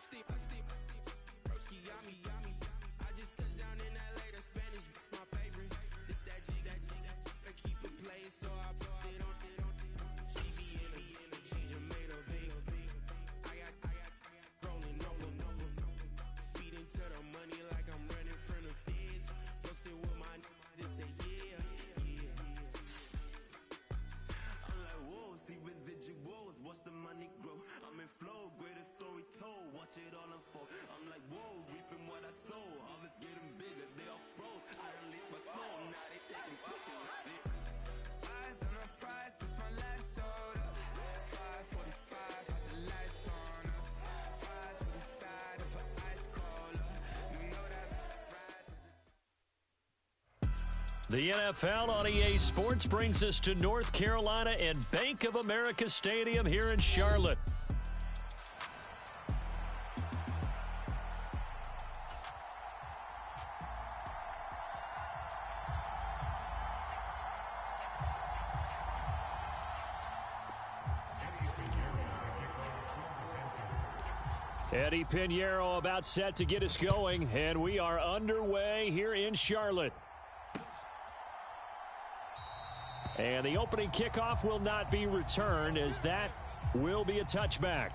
I just touched down in LA, the Spanish, my favorite. This that G, I keep it playing, so I put it on. She be in the she just made a big. I got rolling over. Speeding to the money like I'm running from the feds. Posted with my this say yeah. I'm like, whoa, see residuals, watch the money grow. I'm in flow, greatest story told, watch it all unfold. I'm like, whoa, reaping what I sow, harvest getting bigger, they all froze. I released my soul, now they taking pictures. Eyes on the prize, it's my last soda. 5:45, had the lights on us. Fries to the side of an ice cola. You know that ride to the... The NFL on EA Sports brings us to North Carolina and Bank of America Stadium here in Charlotte. Eddie Pinheiro about set to get us going, and we are underway here in Charlotte. And the opening kickoff will not be returned, as that will be a touchback.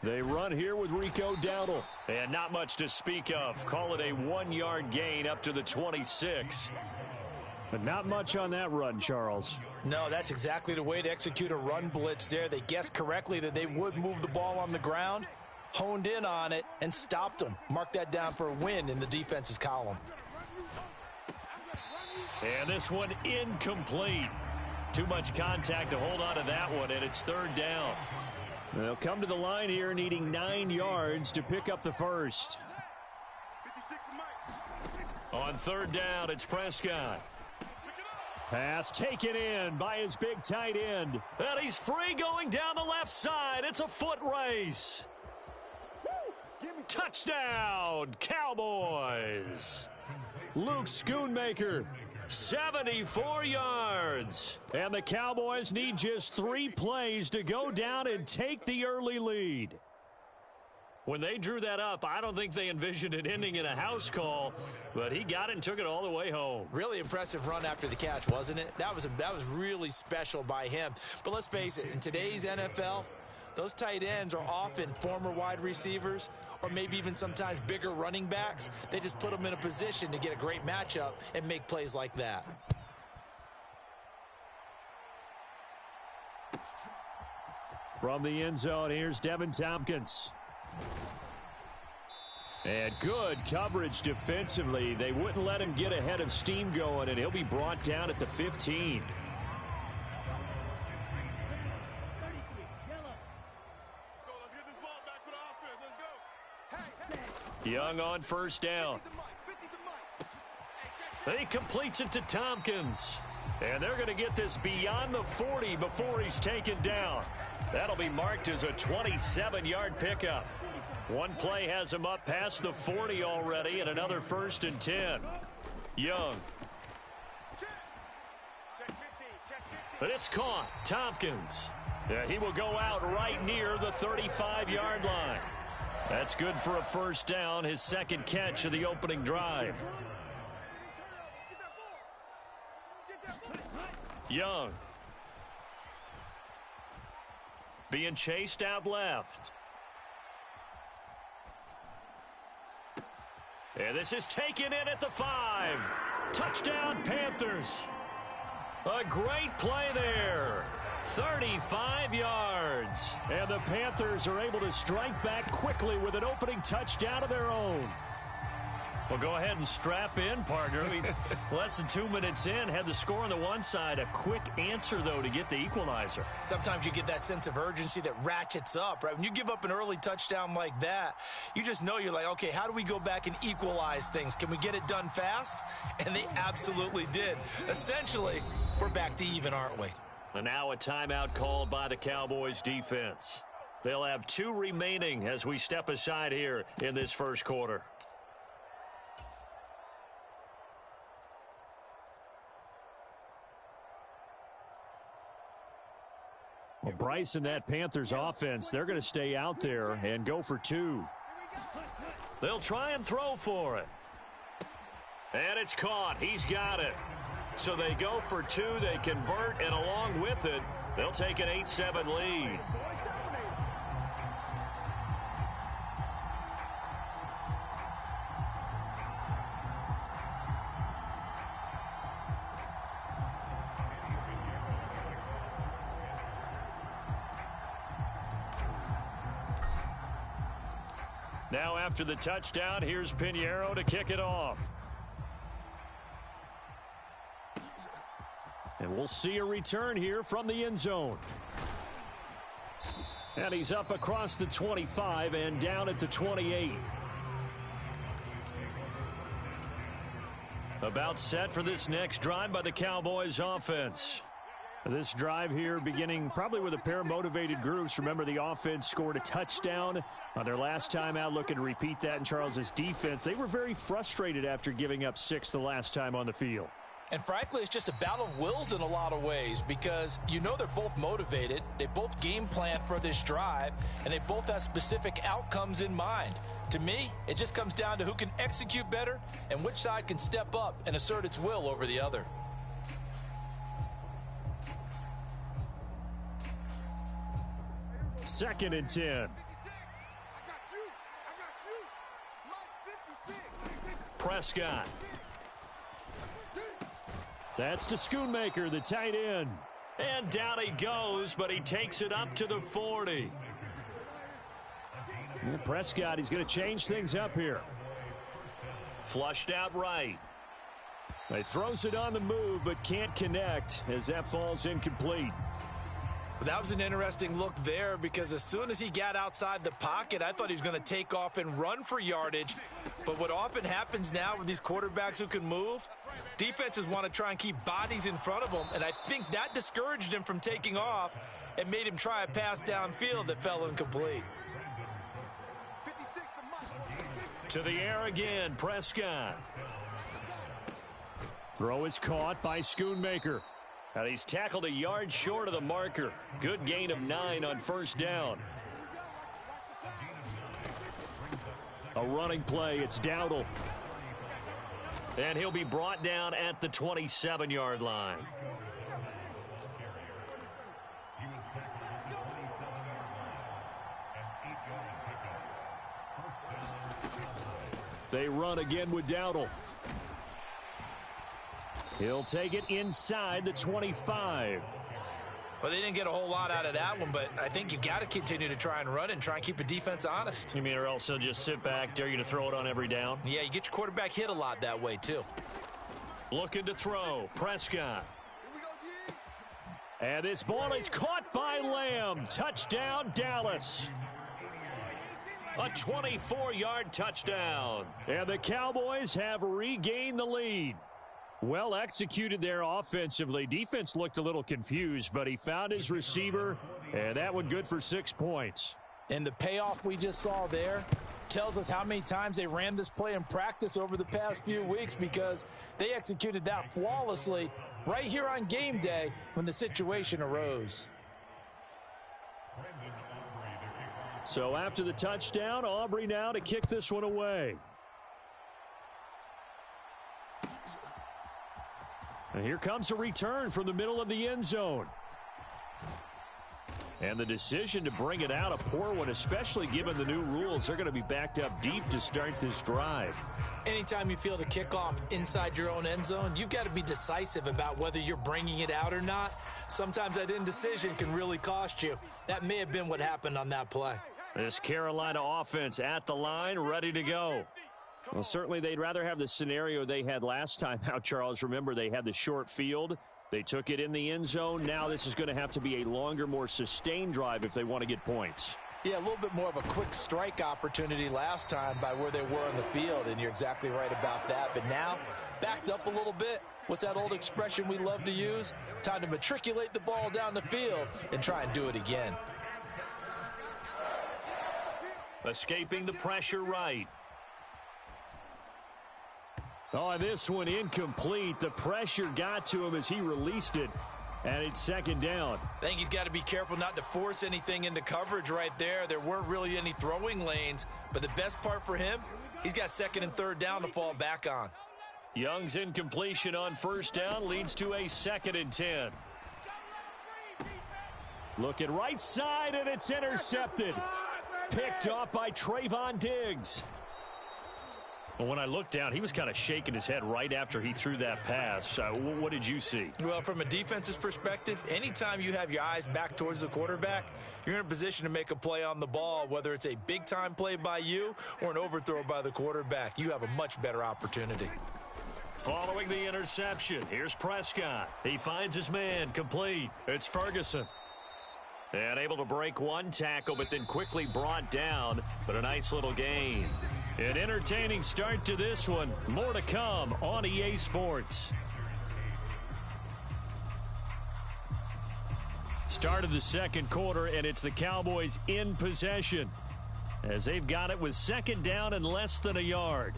They run here with Rico Dowdle. And not much to speak of. Call it a 1-yard gain up to the 26. But not much on that run, Charles. No, that's exactly the way to execute a run blitz there. They guessed correctly that they would move the ball on the ground, honed in on it, and stopped them. Mark that down for a win in the defense's column. And this one incomplete. Too much contact to hold on to that one, and it's third down. They'll come to the line here needing 9 yards to pick up the first. On third down, it's Prescott. Pass taken in by his big tight end. And he's free going down the left side. It's a foot race. Touchdown, Cowboys. Luke Schoonmaker, 74 yards. And the Cowboys need just 3 plays to go down and take the early lead. When they drew that up, I don't think they envisioned it ending in a house call, but he got it and took it all the way home. Really impressive run after the catch, wasn't it? That was really special by him. But let's face it, in today's NFL, those tight ends are often former wide receivers or maybe even sometimes bigger running backs. They just put them in a position to get a great matchup and make plays like that. From the end zone, here's Devin Tompkins. And good coverage defensively. They wouldn't let him get ahead of steam going, and he'll be brought down at the 15. Young on first down. He completes it to Tompkins. And they're going to get this beyond the 40 before he's taken down. That'll be marked as a 27-yard pickup. One play has him up past the 40 already, and another 1st and 10. Young. But it's caught. Tompkins. Yeah, he will go out right near the 35-yard line. That's good for a first down, his second catch of the opening drive. Young. Being chased out left. And this is taken in at the 5. Touchdown, Panthers. A great play there. 35 yards. And the Panthers are able to strike back quickly with an opening touchdown of their own. Well, go ahead and strap in, partner. Less than 2 minutes in, had the score on the one side. A quick answer, though, to get the equalizer. Sometimes you get that sense of urgency that ratchets up, right? When you give up an early touchdown like that, you just know you're like, okay, how do we go back and equalize things? Can we get it done fast? And they absolutely did. Essentially, we're back to even, aren't we? And now a timeout called by the Cowboys defense. They'll have 2 remaining as we step aside here in this first quarter. Well, Bryce and that Panthers offense, they're going to stay out there and go for 2. They'll try and throw for it. And it's caught. He's got it. So they go for 2. They convert, and along with it, they'll take an 8-7 lead. Now after the touchdown, here's Pinheiro to kick it off. And we'll see a return here from the end zone. And he's up across the 25 and down at the 28. About set for this next drive by the Cowboys offense. This drive here beginning probably with a pair of motivated groups. Remember, the offense scored a touchdown on their last time out, looking to repeat that in Charles's defense. They were very frustrated after giving up 6 the last time on the field. And frankly, it's just a battle of wills in a lot of ways because you know they're both motivated. They both game plan for this drive, and they both have specific outcomes in mind. To me, it just comes down to who can execute better and which side can step up and assert its will over the other. Second and 10. Prescott. That's to Schoonmaker, the tight end. And down he goes, but he takes it up to the 40. And Prescott, he's going to change things up here. Flushed out right. He throws it on the move, but can't connect as that falls incomplete. That was an interesting look there because as soon as he got outside the pocket, I thought he was going to take off and run for yardage. But what often happens now with these quarterbacks who can move, defenses want to try and keep bodies in front of them, and I think that discouraged him from taking off and made him try a pass downfield that fell incomplete. To the air again, Prescott. Throw is caught by Schoonmaker. And he's tackled a yard short of the marker. Good gain of 9 on first down. A running play. It's Dowdle. And he'll be brought down at the 27-yard line. They run again with Dowdle. He'll take it inside the 25. Well, they didn't get a whole lot out of that one, but I think you've got to continue to try and run and try and keep a defense honest. You mean or else they'll just sit back, dare you to throw it on every down? Yeah, you get your quarterback hit a lot that way, too. Looking to throw. Prescott. And this ball is caught by Lamb. Touchdown, Dallas. A 24-yard touchdown. And the Cowboys have regained the lead. Well executed there offensively. Defense looked a little confused, but he found his receiver, and that one good for 6 points. And the payoff we just saw there tells us how many times they ran this play in practice over the past few weeks because they executed that flawlessly right here on game day when the situation arose. So after the touchdown, Aubrey now to kick this one away. And here comes a return from the middle of the end zone. And the decision to bring it out, a poor one, especially given the new rules. They're going to be backed up deep to start this drive. Anytime you feel the kickoff inside your own end zone, you've got to be decisive about whether you're bringing it out or not. Sometimes that indecision can really cost you. That may have been what happened on that play. This Carolina offense at the line, ready to go. Well, certainly they'd rather have the scenario they had last time out, Charles. Remember, they had the short field. They took it in the end zone. Now this is going to have to be a longer, more sustained drive if they want to get points. Yeah, a little bit more of a quick strike opportunity last time by where they were on the field, and you're exactly right about that. But now, backed up a little bit. What's that old expression we love to use? Time to matriculate the ball down the field and try and do it again. Escaping the pressure right. Oh, this one incomplete. The pressure got to him as he released it. And it's second down. I think he's got to be careful not to force anything into coverage right there. There weren't really any throwing lanes. But the best part for him, he's got second and third down to fall back on. Young's incompletion on first down leads to a 2nd and 10. Looking right side, and it's intercepted. Picked off by Trayvon Diggs. Well, when I looked down, he was kind of shaking his head right after he threw that pass. What did you see? Well, from a defense's perspective, anytime you have your eyes back towards the quarterback, you're in a position to make a play on the ball, whether it's a big-time play by you or an overthrow by the quarterback. You have a much better opportunity. Following the interception, here's Prescott. He finds his man, complete. It's Ferguson. And able to break one tackle, but then quickly brought down. But a nice little gain. An entertaining start to this one. More to come on EA Sports. Start of the second quarter, and it's the Cowboys in possession as they've got it with second down and less than a yard.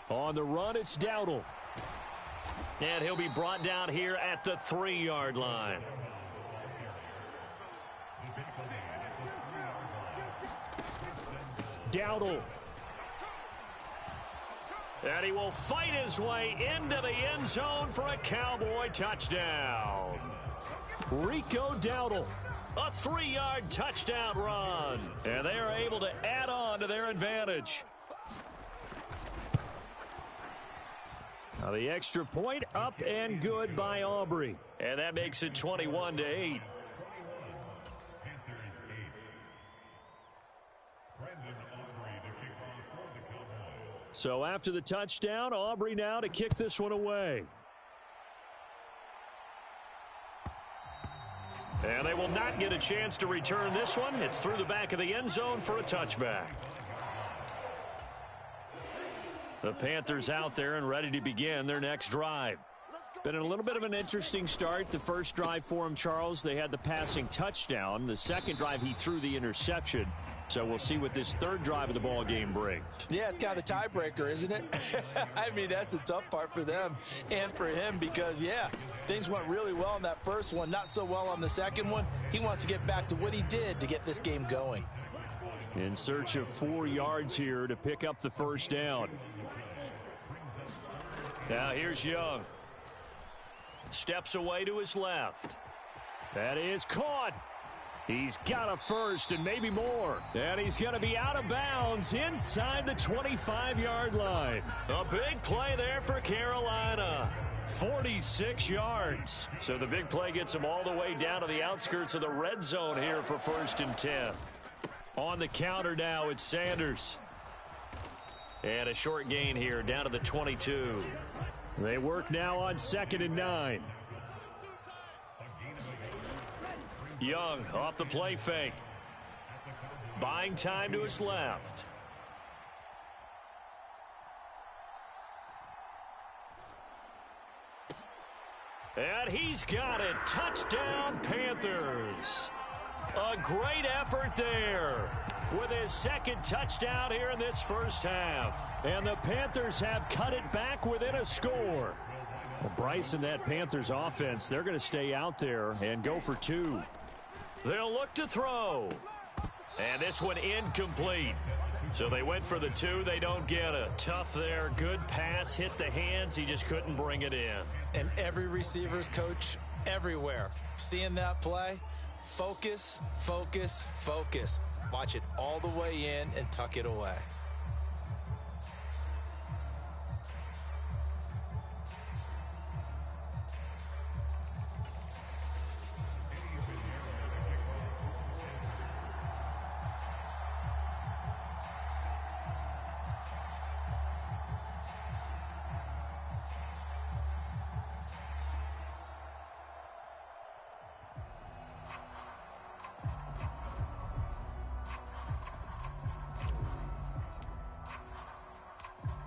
On the run, it's Dowdle. And he'll be brought down here at the 3-yard line. Dowdle. And he will fight his way into the end zone for a Cowboy touchdown. Rico Dowdle. A 3-yard touchdown run. And they are able to add on to their advantage. Now the extra point up and good by Aubrey. And that makes it 21-8. So after the touchdown, Aubrey now to kick this one away. And they will not get a chance to return this one. It's through the back of the end zone for a touchback. The Panthers out there and ready to begin their next drive. Been a little bit of an interesting start. The first drive for him, Charles, they had the passing touchdown. The second drive, he threw the interception. So we'll see what this third drive of the ball game brings. Yeah, it's kind of the tiebreaker, isn't it? I mean, that's the tough part for them and for him because, yeah, things went really well in that first one, not so well on the second one. He wants to get back to what he did to get this game going. In search of 4 yards here to pick up the first down. Now here's Young. Steps away to his left. That is caught. He's got a first and maybe more. And he's going to be out of bounds inside the 25-yard line. A big play there for Carolina. 46 yards. So the big play gets him all the way down to the outskirts of the red zone here for 1st and 10. On the counter now, it's Sanders. And a short gain here down to the 22. They work now on 2nd and 9. Young off the play fake. Buying time to his left. And he's got it. Touchdown, Panthers. A great effort there with his second touchdown here in this first half. And the Panthers have cut it back within a score. Well, Bryce and that Panthers offense, they're going to stay out there and go for 2. They'll look to throw. And this one incomplete. So they went for the 2. They don't get it. Tough there. Good pass. Hit the hands. He just couldn't bring it in. And every receiver's coach everywhere. Seeing that play, focus, focus, focus. Watch it all the way in and tuck it away.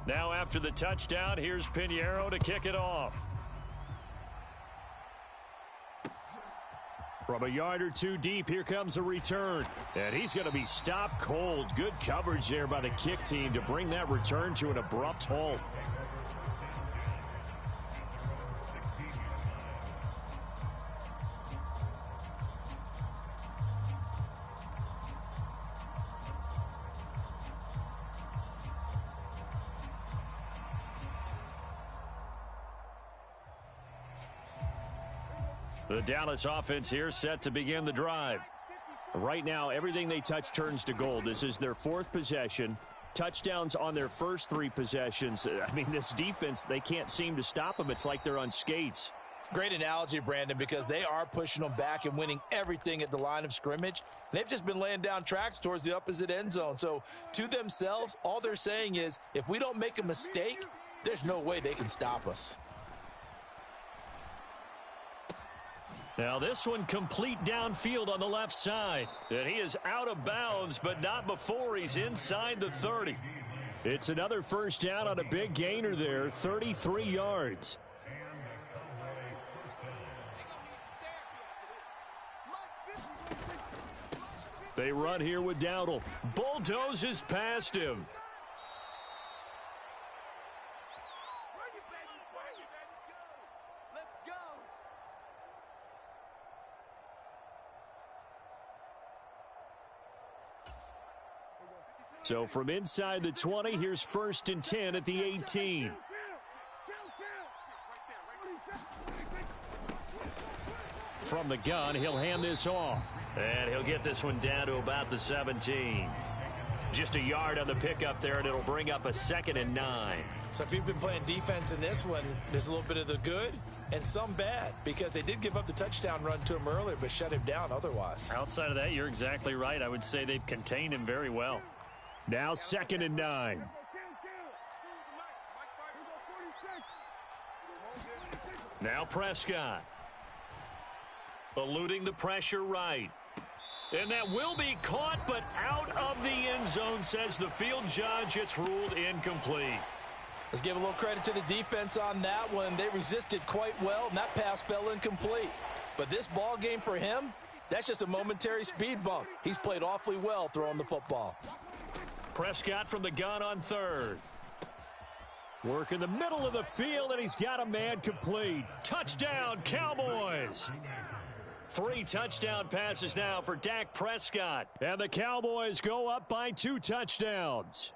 Now after the touchdown, here's Pinheiro to kick it off. From a yard or two deep, here comes a return. And he's going to be stopped cold. Good coverage there by the kick team to bring that return to an abrupt halt. The Dallas offense here set to begin the drive. Right now, everything they touch turns to gold. This is their fourth possession. Touchdowns on their first three possessions. I mean, this defense, they can't seem to stop them. It's like they're on skates. Great analogy, Brandon, because they are pushing them back and winning everything at the line of scrimmage. They've just been laying down tracks towards the opposite end zone. So to themselves, all they're saying is, if we don't make a mistake, there's no way they can stop us. Now this one complete downfield on the left side. And he is out of bounds, but not before he's inside the 30. It's another first down on a big gainer there, 33 yards. They run here with Dowdle. Bulldozes past him. So from inside the 20, here's 1st and 10 at the 18. From the gun, he'll hand this off. And he'll get this one down to about the 17. Just a yard on the pickup there, and it'll bring up a 2nd and 9. So if you've been playing defense in this one, there's a little bit of the good and some bad, because they did give up the touchdown run to him earlier, but shut him down otherwise. Outside of that, you're exactly right. I would say they've contained him very well. Now 2nd and 9. Now Prescott. Eluding the pressure right. And that will be caught, but out of the end zone, says the field judge. It's ruled incomplete. Let's give a little credit to the defense on that one. They resisted quite well, and that pass fell incomplete. But this ball game for him, that's just a momentary speed bump. He's played awfully well throwing the football. Prescott from the gun on 3rd. Work in the middle of the field, and he's got a man complete. Touchdown, Cowboys! 3 touchdown passes now for Dak Prescott. And the Cowboys go up by 2 touchdowns.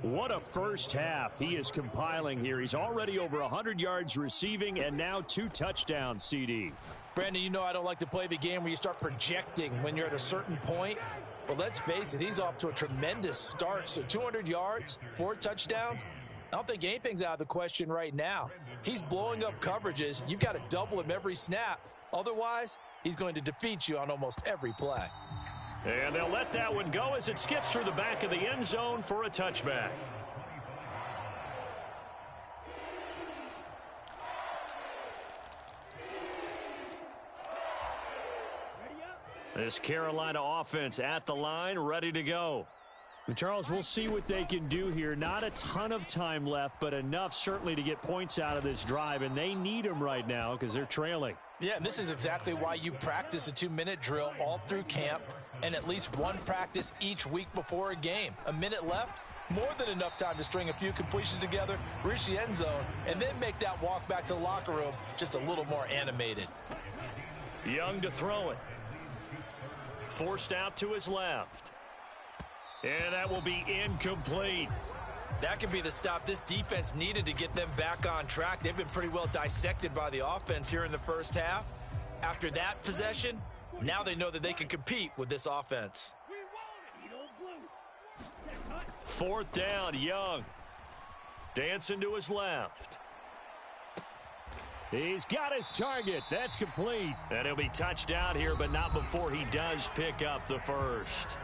What a first half he is compiling here. He's already over 100 yards receiving and now 2 touchdowns, CD. Brandon, you know I don't like to play the game where you start projecting when you're at a certain point. But let's face it, he's off to a tremendous start. So 200 yards, 4 touchdowns. I don't think anything's out of the question right now. He's blowing up coverages. You've got to double him every snap. Otherwise, he's going to defeat you on almost every play. And they'll let that one go as it skips through the back of the end zone for a touchback. This Carolina offense at the line, ready to go. And Charles, we'll see what they can do here. Not a ton of time left, but enough certainly to get points out of this drive, and they need them right now because they're trailing. Yeah, and this is exactly why you practice a 2-minute drill all through camp and at least one practice each week before a game. A minute left, more than enough time to string a few completions together, reach the end zone, and then make that walk back to the locker room just a little more animated. Young to throw it. Forced out to his left. And that will be incomplete. That could be the stop this defense needed to get them back on track. They've been pretty well dissected by the offense here in the first half. After that possession, Now they know that they can compete with this offense. 4th down, Young. Dancing to his left. He's got his target. That's complete. And he'll be touchdown here, but not before he does pick up the first.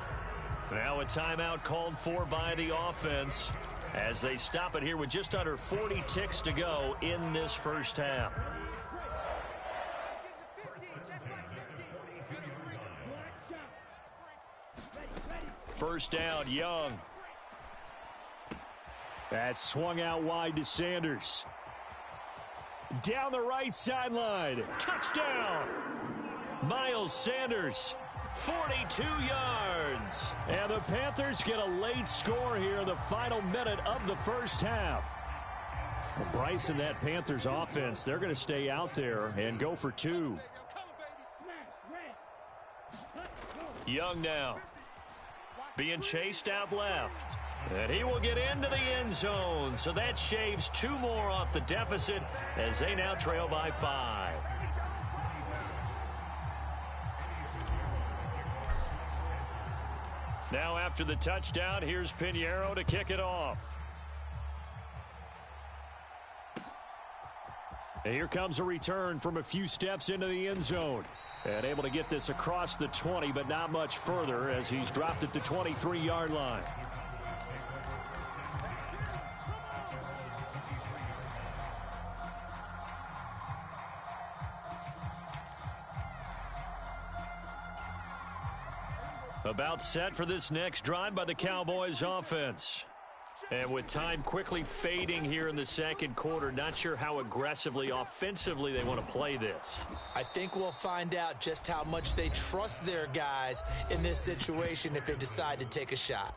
Now a timeout called for by the offense as they stop it here with just under 40 ticks to go in this first half. First down, Young. That's swung out wide to Sanders. Down the right sideline. Touchdown! Miles Sanders, 42 yards. And the Panthers get a late score here in the final minute of the first half. Well, Bryce and that Panthers offense, they're going to stay out there and go for 2. Young now. Being chased out left. And he will get into the end zone. So that shaves 2 more off the deficit as they now trail by 5. Now after the touchdown, here's Pinheiro to kick it off. And here comes a return from a few steps into the end zone. And able to get this across the 20, but not much further as he's dropped it to 23-yard line. About set for this next drive by the Cowboys offense. And with time quickly fading here in the second quarter, not sure how aggressively, offensively they want to play this. I think we'll find out just how much they trust their guys in this situation if they decide to take a shot.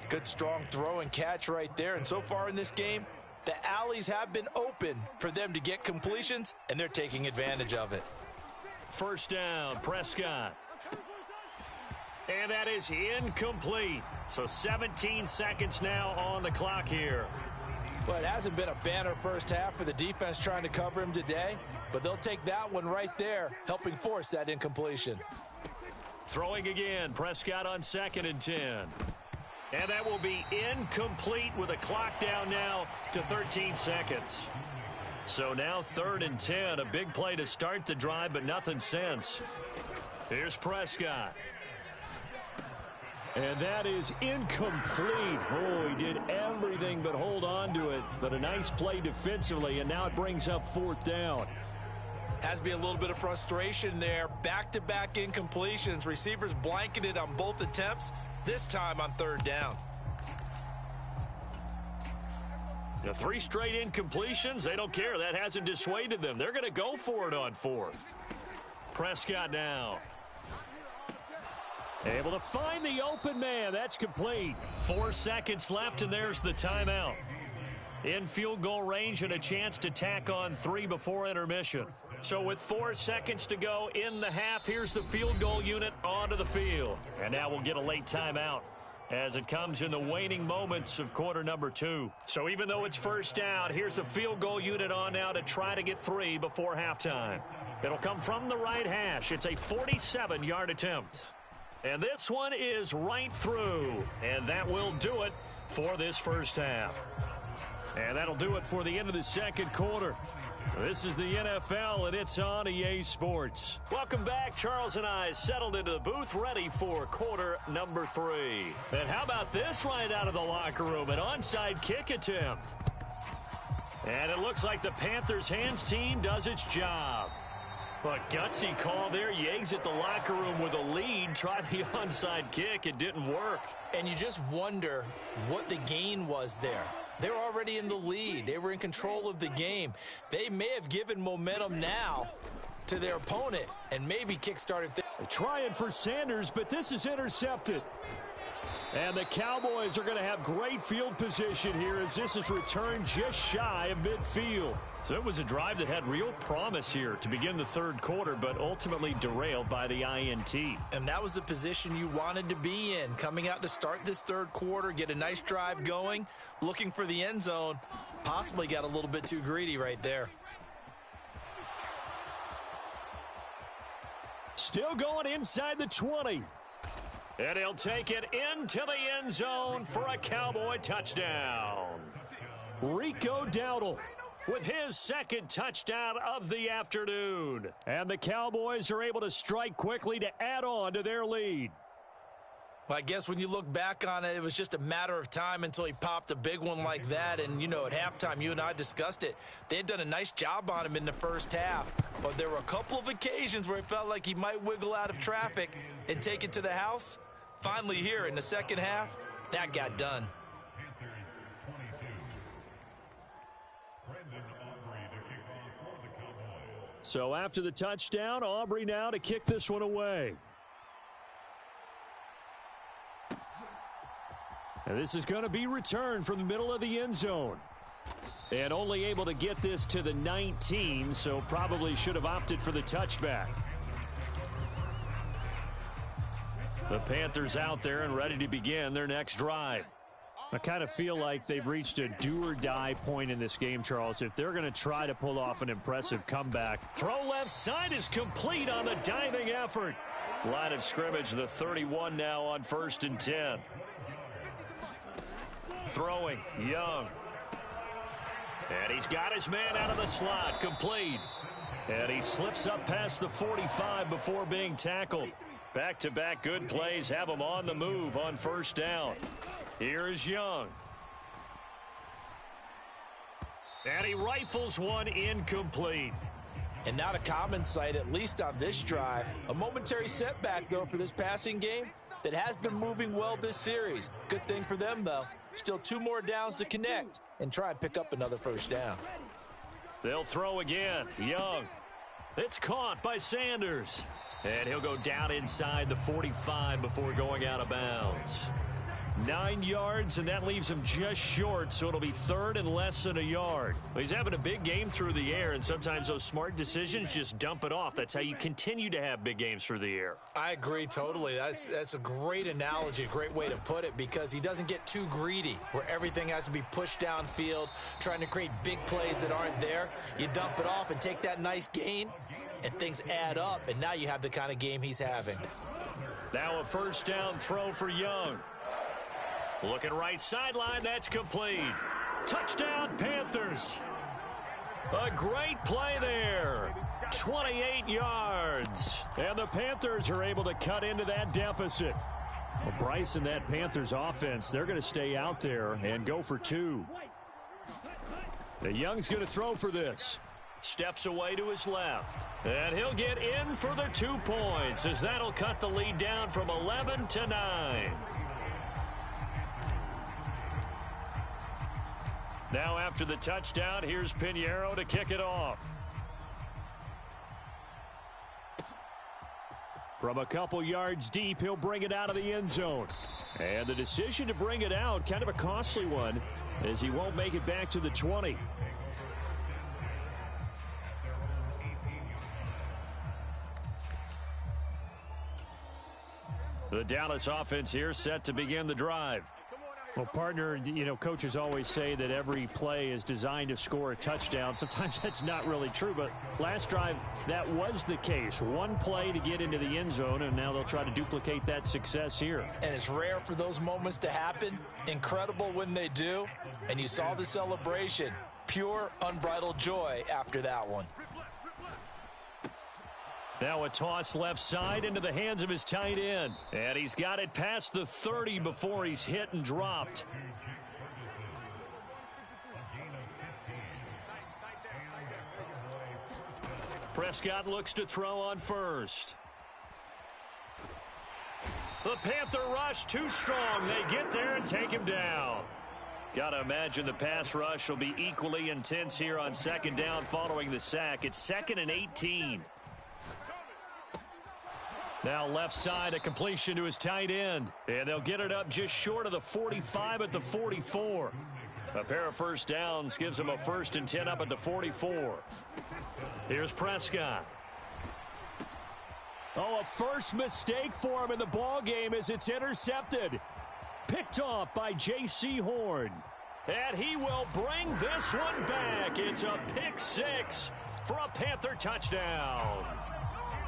Good strong throw and catch right there. And so far in this game, the alleys have been open for them to get completions, and they're taking advantage of it. First down, Prescott. And that is incomplete. So 17 seconds now on the clock here. Well, it hasn't been a banner first half for the defense trying to cover him today, but they'll take that one right there, helping force that incompletion. Throwing again, Prescott on 2nd and 10. And that will be incomplete with a clock down now to 13 seconds. So now 3rd and 10, a big play to start the drive, but nothing since. Here's Prescott. And that is incomplete. Oh, he did everything but hold on to it. But a nice play defensively, and now it brings up 4th down. Has to be a little bit of frustration there. Back-to-back incompletions. Receivers blanketed on both attempts, this time on 3rd down. The 3 straight incompletions, they don't care. That hasn't dissuaded them. They're going to go for it on 4th. Prescott now. Able to find the open man. That's complete. 4 seconds left, and there's the timeout. In field goal range and a chance to tack on 3 before intermission. So with 4 seconds to go in the half, here's the field goal unit onto the field. And now we'll get a late timeout as it comes in the waning moments of quarter number 2. So even though it's first down, here's the field goal unit on now to try to get 3 before halftime. It'll come from the right hash. It's a 47-yard attempt. And this one is right through. And that will do it for this first half. And that'll do it for the end of the second quarter. This is the NFL, and it's on EA Sports. Welcome back. Charles and I settled into the booth, ready for quarter number 3. And how about this right out of the locker room? An onside kick attempt. And it looks like the Panthers' hands team does its job. But gutsy call there. You exit the locker room with a lead. Try the onside kick. It didn't work. And you just wonder what the gain was there. They were already in the lead. They were in control of the game. They may have given momentum now to their opponent and maybe kick-started things. Trying for Sanders, but this is intercepted. And the Cowboys are going to have great field position here as this is returned just shy of midfield. So it was a drive that had real promise here to begin the third quarter, but ultimately derailed by the INT. And that was the position you wanted to be in, coming out to start this third quarter, get a nice drive going, looking for the end zone. Possibly got a little bit too greedy right there. Still going inside the 20. And he'll take it into the end zone for a Cowboy touchdown. Rico Dowdle with his second touchdown of the afternoon. And the Cowboys are able to strike quickly to add on to their lead. Well, I guess when you look back on it, it was just a matter of time until he popped a big one like that. And, you know, at halftime, you and I discussed it. They had done a nice job on him in the first half. But there were a couple of occasions where it felt like he might wiggle out of traffic and take it to the house. Finally here in the second half, that got done. So after the touchdown, Aubrey now to kick this one away. And this is going to be returned from the middle of the end zone. And only able to get this to the 19, so probably should have opted for the touchback. The Panthers out there and ready to begin their next drive. I kind of feel like they've reached a do-or-die point in this game, Charles. If they're going to try to pull off an impressive comeback. Throw left side is complete on the diving effort. Line of scrimmage, the 31 now on 1st and 10. Throwing, Young. And he's got his man out of the slot, complete. And he slips up past the 45 before being tackled. Back-to-back good plays have him on the move on 1st down. Here is Young. And he rifles one incomplete. And not a common sight, at least on this drive. A momentary setback, though, for this passing game that has been moving well this series. Good thing for them, though. Still 2 more downs to connect and try and pick up another 1st down. They'll throw again. Young. It's caught by Sanders. And he'll go down inside the 45 before going out of bounds. 9 yards, and that leaves him just short, so it'll be 3rd and less than a yard. He's having a big game through the air, and sometimes those smart decisions just dump it off. That's how you continue to have big games through the air. I agree totally. That's a great analogy, a great way to put it, because he doesn't get too greedy where everything has to be pushed downfield, trying to create big plays that aren't there. You dump it off and take that nice gain, and things add up, and now you have the kind of game he's having. Now a 1st down throw for Young. Looking right sideline, that's complete. Touchdown, Panthers. A great play there. 28 yards. And the Panthers are able to cut into that deficit. Well, Bryce and that Panthers offense, they're going to stay out there and go for 2. The Young's going to throw for this. Steps away to his left. And he'll get in for the 2 points, as that'll cut the lead down from 11 to 9. Now after the touchdown, here's Pinheiro to kick it off. From a couple yards deep, he'll bring it out of the end zone. And the decision to bring it out, kind of a costly one, as he won't make it back to the 20. The Dallas offense here set to begin the drive. Well, partner, you know, coaches always say that every play is designed to score a touchdown. Sometimes that's not really true, but last drive, that was the case. 1 play to get into the end zone, and now they'll try to duplicate that success here. And it's rare for those moments to happen. Incredible when they do. And you saw the celebration. Pure, unbridled joy after that one. Now a toss left side into the hands of his tight end. And he's got it past the 30 before he's hit and dropped. Prescott looks to throw on 1st. The Panther rush too strong. They get there and take him down. Got to imagine the pass rush will be equally intense here on 2nd down following the sack. It's 2nd and 18. Now left side, a completion to his tight end. And they'll get it up just short of the 45 at the 44. A pair of 1st downs gives them a 1st and 10 up at the 44. Here's Prescott. Oh, a first mistake for him in the ball game as it's intercepted. Picked off by J.C. Horn. And he will bring this one back. It's a pick 6 for a Panther touchdown.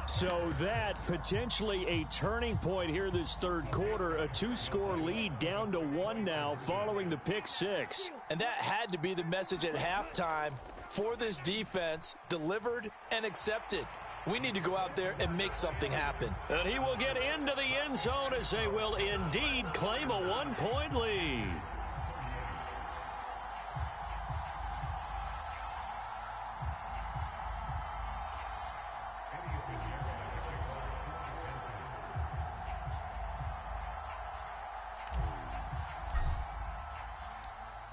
So that potentially a turning point here this third quarter. A 2-score lead down to 1 now following the pick six. And that had to be the message at halftime for this defense, delivered and accepted. We need to go out there and make something happen. And he will get into the end zone as they will indeed claim a 1-point lead.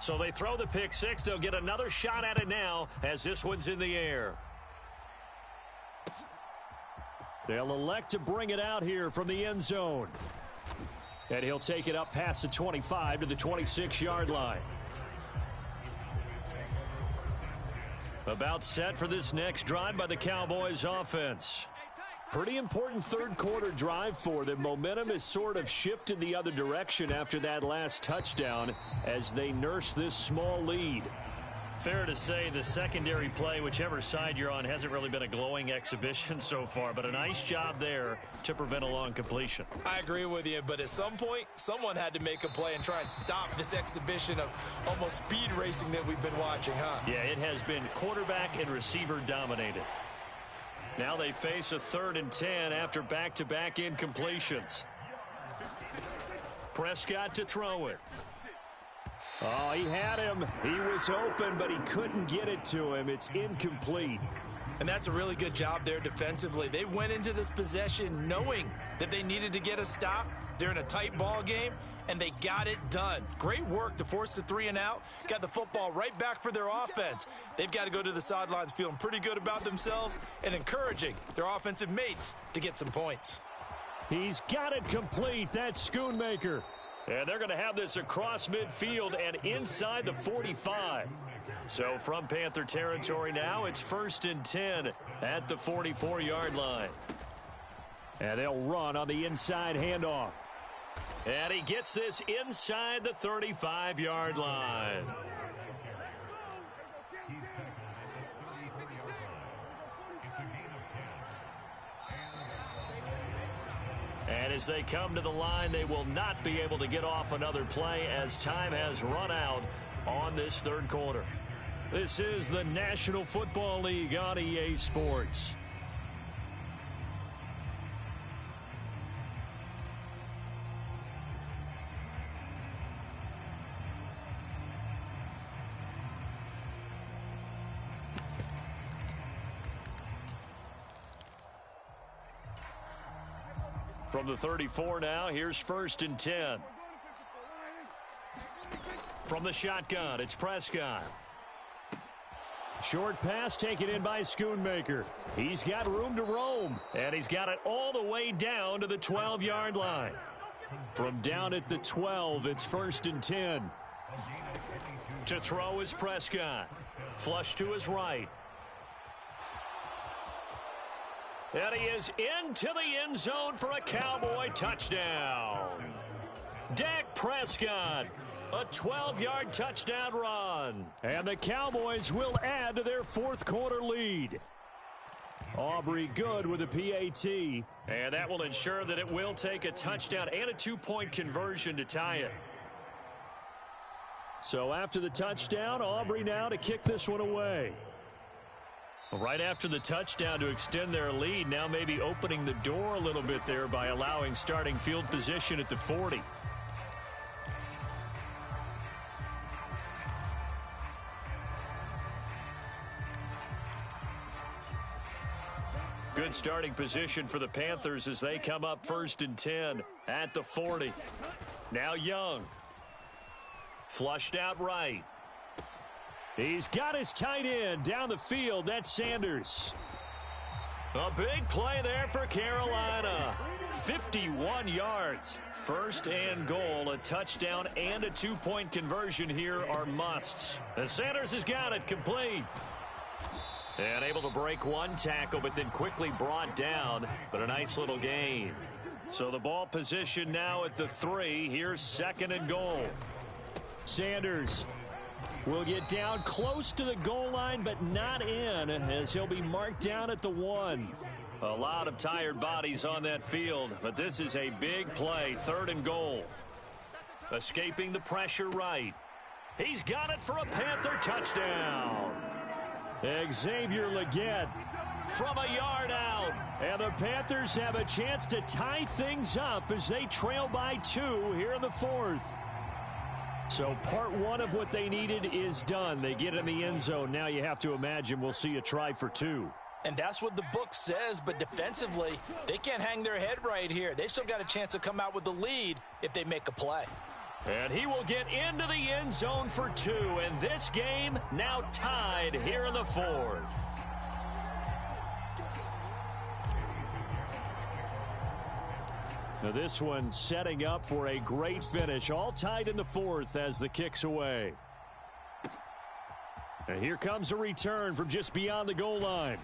So they throw the pick six. They'll get another shot at it now as this one's in the air. They'll elect to bring it out here from the end zone. And he'll take it up past the 25 to the 26-yard line. About set for this next drive by the Cowboys offense. Pretty important third quarter drive for them. Momentum has sort of shifted the other direction after that last touchdown as they nurse this small lead. Fair to say the secondary play, whichever side you're on, hasn't really been a glowing exhibition so far, but a nice job there to prevent a long completion. I agree with you, but at some point, someone had to make a play and try and stop this exhibition of almost speed racing that we've been watching, huh? Yeah, it has been quarterback and receiver dominated. Now they face a 3rd and 10 after back-to-back incompletions. Prescott to throw it. Oh, he had him. He was open, but he couldn't get it to him. It's incomplete. And that's a really good job there defensively. They went into this possession knowing that they needed to get a stop. They're in a tight ball game, and they got it done. Great work to force the 3 and out. Got the football right back for their offense. They've got to go to the sidelines feeling pretty good about themselves and encouraging their offensive mates to get some points. He's got it complete. That's Schoonmaker. And they're going to have this across midfield and inside the 45. So from Panther territory now, it's 1st and 10 at the 44-yard line. And they'll run on the inside handoff. And he gets this inside the 35-yard line. And as they come to the line, they will not be able to get off another play as time has run out on this third quarter. This is the National Football League on EA Sports. From the 34 now, here's 1st and 10. From the shotgun, it's Prescott. Short pass taken in by Schoonmaker. He's got room to roam, and he's got it all the way down to the 12-yard line. From down at the 12, it's 1st and 10. To throw is Prescott. Flush to his right. And he is into the end zone for a Cowboy touchdown. Dak Prescott, a 12-yard touchdown run. And the Cowboys will add to their fourth quarter lead. Aubrey good with a PAT. And that will ensure that it will take a touchdown and a 2-point conversion to tie it. So after the touchdown, Aubrey now to kick this one away. Right after the touchdown to extend their lead, now maybe opening the door a little bit there by allowing starting field position at the 40. Good starting position for the Panthers as they come up 1st and 10 at the 40. Now Young. Flushed out right. He's got his tight end down the field. That's Sanders. A big play there for Carolina. 51 yards. 1st and goal. A touchdown and a 2-point conversion here are musts. And Sanders has got it complete. And able to break one tackle, but then quickly brought down. But a nice little gain. So the ball position now at the 3. Here's 2nd and goal. Sanders will get down close to the goal line, but not in, as he'll be marked down at the 1. A lot of tired bodies on that field, but this is a big play, 3rd and goal. Escaping the pressure right. He's got it for a Panther touchdown. Xavier Legette from a yard out. And the Panthers have a chance to tie things up as they trail by 2 here in the 4th. So part 1 of what they needed is done. They get in the end zone. Now you have to imagine we'll see a try for 2. And that's what the book says, but defensively, they can't hang their head right here. They still got a chance to come out with the lead if they make a play. And he will get into the end zone for 2. And this game now tied here in the 4th. Now this one setting up for a great finish. All tied in the 4th as the kick's away. And here comes a return from just beyond the goal line.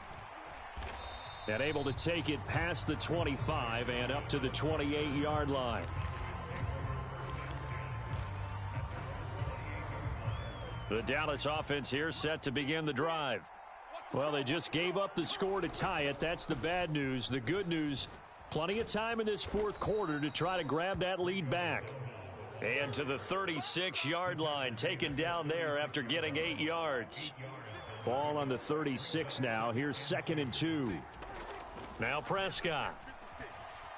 And able to take it past the 25 and up to the 28-yard line. The Dallas offense here set to begin the drive. Well, they just gave up the score to tie it. That's the bad news. The good news, plenty of time in this 4th quarter to try to grab that lead back. And to the 36-yard line, taken down there after getting 8 yards. Ball on the 36 now. Here's 2nd and 2. Now Prescott,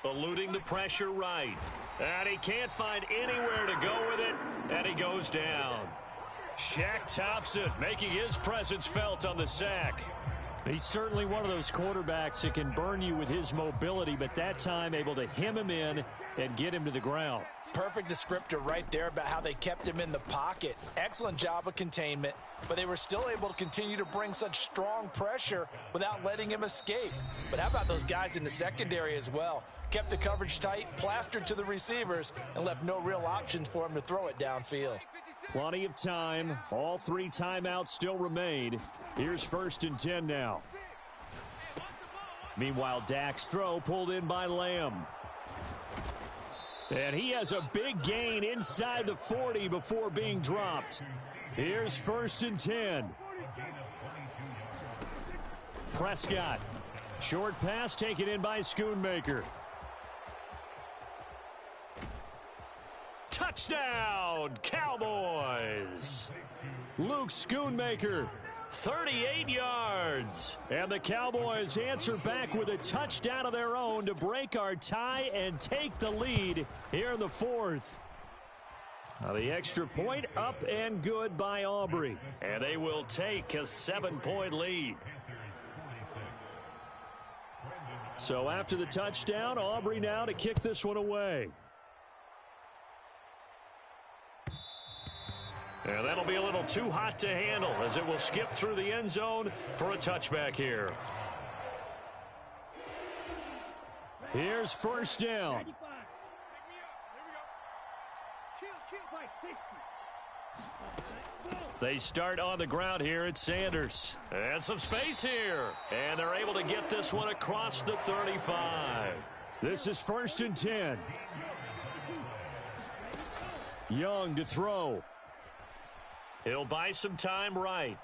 eluding the pressure right. And he can't find anywhere to go with it, and he goes down. Shaq Thompson making his presence felt on the sack. He's certainly one of those quarterbacks that can burn you with his mobility, but that time able to hem him in and get him to the ground. Perfect descriptor right there about how they kept him in the pocket. Excellent job of containment, but they were still able to continue to bring such strong pressure without letting him escape. But how about those guys in the secondary as well? Kept the coverage tight, plastered to the receivers, and left no real options for him to throw it downfield. Plenty of time. All 3 timeouts still remain. Here's 1st and 10 now. Meanwhile, Dak's throw pulled in by Lamb. And he has a big gain inside the 40 before being dropped. Here's 1st and 10. Prescott. Short pass taken in by Schoonmaker. Touchdown, Cowboys! Luke Schoonmaker, 38 yards. And the Cowboys answer back with a touchdown of their own to break our tie and take the lead here in the 4th. Now the extra point up and good by Aubrey. And they will take a 7-point lead. So after the touchdown, Aubrey now to kick this one away. And that'll be a little too hot to handle as it will skip through the end zone for a touchback here. Here's 1st down. They start on the ground here at Sanders. And some space here. And they're able to get this one across the 35. This is 1st and 10. Young to throw. He'll buy some time right.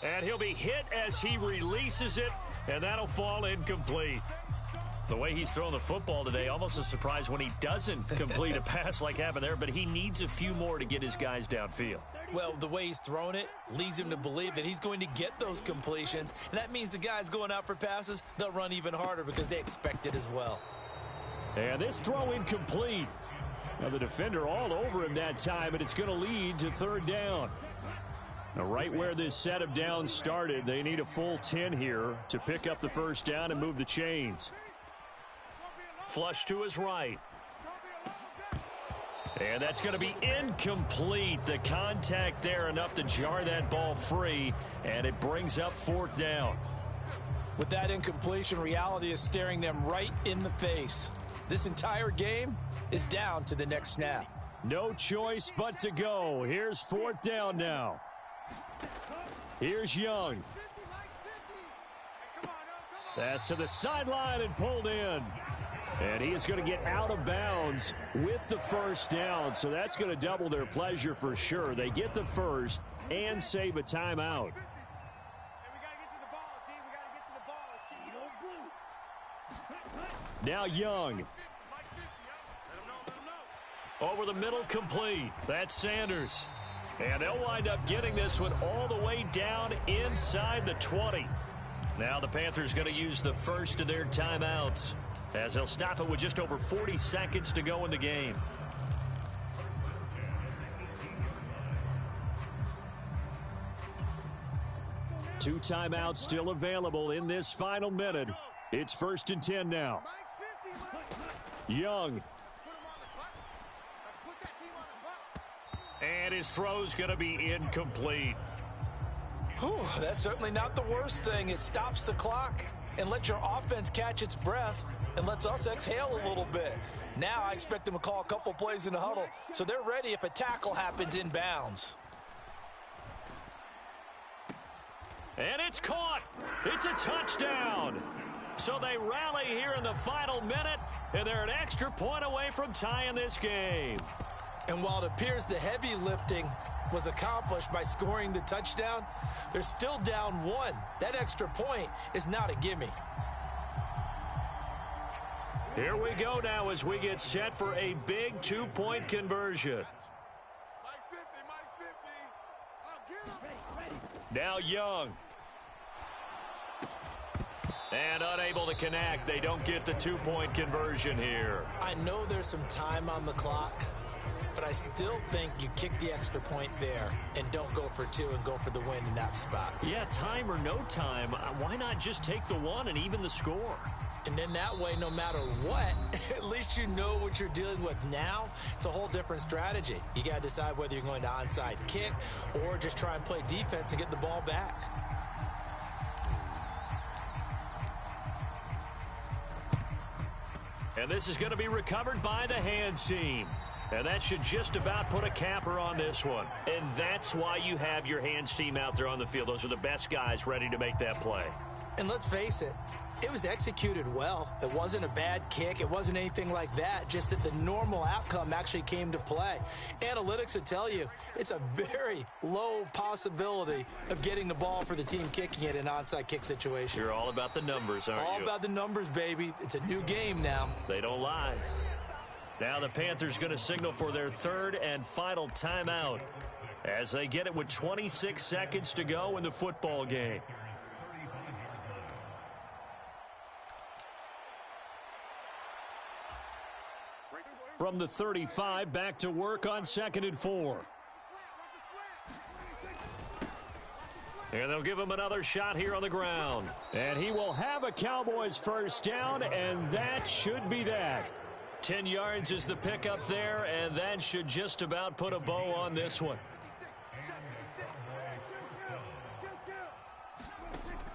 And he'll be hit as he releases it, and that'll fall incomplete. The way he's throwing the football today, almost a surprise when he doesn't complete a pass like happened there, but he needs a few more to get his guys downfield. Well, the way he's thrown it leads him to believe that he's going to get those completions, and that means the guys going out for passes, they'll run even harder because they expect it as well. And this throw incomplete. Now the defender all over him that time, but it's going to lead to 3rd down. Now right where this set of downs started, they need a full 10 here to pick up the 1st down and move the chains. Flush to his right. And that's going to be incomplete. The contact there enough to jar that ball free, and it brings up 4th down. With that incompletion, reality is staring them right in the face. This entire game is down to the next snap. No choice but to go. Here's 4th down now. Here's Young. Pass to the sideline and pulled in. And he is going to get out of bounds with the 1st down. So that's going to double their pleasure for sure. They get the 1st and save a timeout. Now Young. Over the middle, complete. That's Sanders. And they'll wind up getting this one all the way down inside the 20. Now the Panthers going to use the first of their timeouts, as they'll stop it with just over 40 seconds to go in the game. Two timeouts still available in this final minute. It's 1st and 10 now. Young. And his throw's going to be incomplete. Whew, that's certainly not the worst thing. It stops the clock and lets your offense catch its breath and lets us exhale a little bit. Now I expect them to call a couple plays in the huddle so they're ready if a tackle happens inbounds. And it's caught. It's a touchdown. So they rally here in the final minute, and they're an extra point away from tying this game. And while it appears the heavy lifting was accomplished by scoring the touchdown, they're still down one. That extra point is not a gimme. Here we go now as we get set for a big two-point conversion. Now Young. And unable to connect. They don't get the two-point conversion here. I know there's some time on the clock, but I still think you kick the extra point there and don't go for two and go for the win in that spot. Yeah, time or no time, why not just take the one and even the score? And then that way, no matter what, at least you know what you're dealing with now. It's a whole different strategy. You got to decide whether you're going to onside kick or just try and play defense and get the ball back. And this is going to be recovered by the hands team. And that should just about put a capper on this one. And that's why you have your hands team out there on the field. Those are the best guys ready to make that play. And let's face it, it was executed well. It wasn't a bad kick. It wasn't anything like that. Just that the normal outcome actually came to play. Analytics will tell you it's a very low possibility of getting the ball for the team kicking it in an onside kick situation. You're all about the numbers, aren't you? All about the numbers, baby. It's a new game now. They don't lie. Now the Panthers going to signal for their third and final timeout as they get it with 26 seconds to go in the football game. From the 35, back to work on 2nd and 4. And they'll give him another shot here on the ground. And he will have a Cowboys first down, and that should be that. 10 yards is the pickup there, and that should just about put a bow on this one.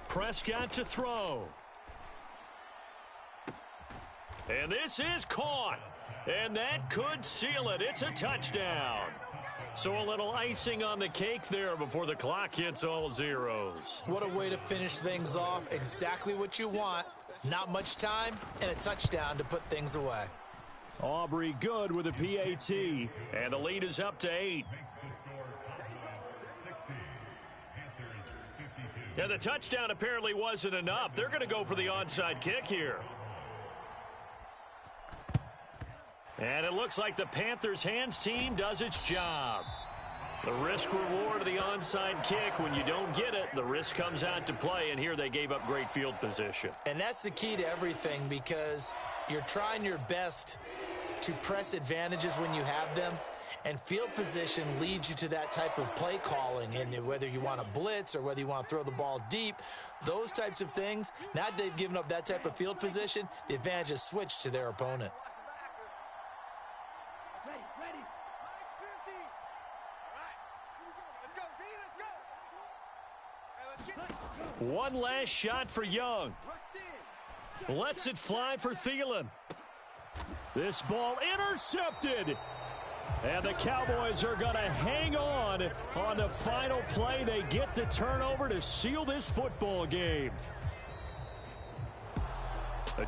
Prescott to throw. And this is caught. And that could seal it. It's a touchdown. So a little icing on the cake there before the clock hits all zeros. What a way to finish things off. Exactly what you want. Not much time and a touchdown to put things away. Aubrey good with a PAT. And the lead is up to 8. Yeah, the touchdown apparently wasn't enough. They're going to go for the onside kick here. And it looks like the Panthers' hands team does its job. The risk reward of the onside kick, when you don't get it, the risk comes out to play, and here they gave up great field position. And that's the key to everything, because you're trying your best to press advantages when you have them, and field position leads you to that type of play calling. And whether you want to blitz or whether you want to throw the ball deep, those types of things, now that they've given up that type of field position, the advantage is switched to their opponent. One last shot for Young. Lets it fly for Thielen. This ball intercepted. And the Cowboys are going to hang on the final play. They get the turnover to seal this football game.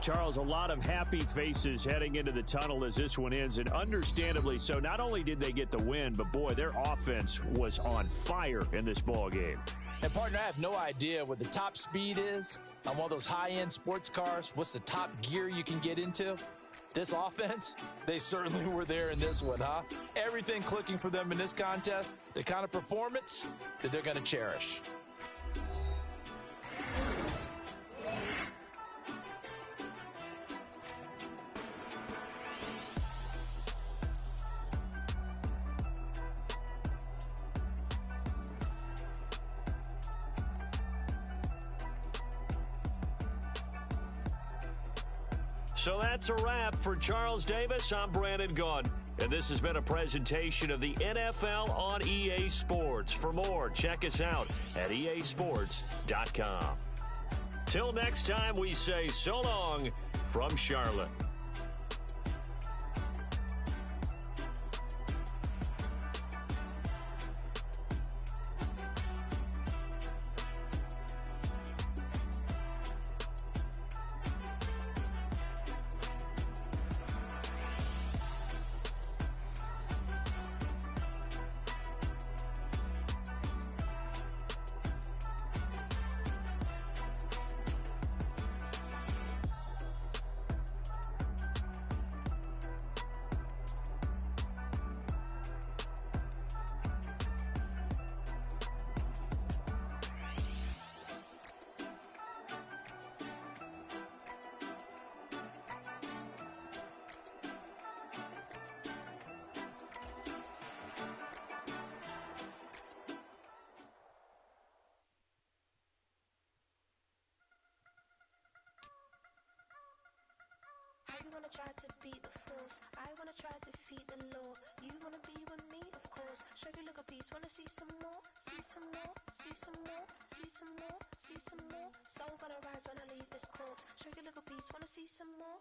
Charles, a lot of happy faces heading into the tunnel as this one ends, and understandably so. Not only did they get the win, but boy, their offense was on fire in this ball game. And, partner, I have no idea what the top speed is on one of those high-end sports cars. What's the top gear you can get into? This offense, they certainly were there in this one, huh? Everything clicking for them in this contest, the kind of performance that they're going to cherish. So that's a wrap for Charles Davis. I'm Brandon Gunn, and this has been a presentation of the NFL on EA Sports. For more, check us out at easports.com. Till next time, we say so long from Charlotte. You wanna try to beat the force, I wanna try to defeat the law. You wanna be with me, of course. Show you look a piece, wanna see some more, see some more, see some more, see some more, see some more. Soul gonna rise when I leave this corpse. Show you look a piece, wanna see some more.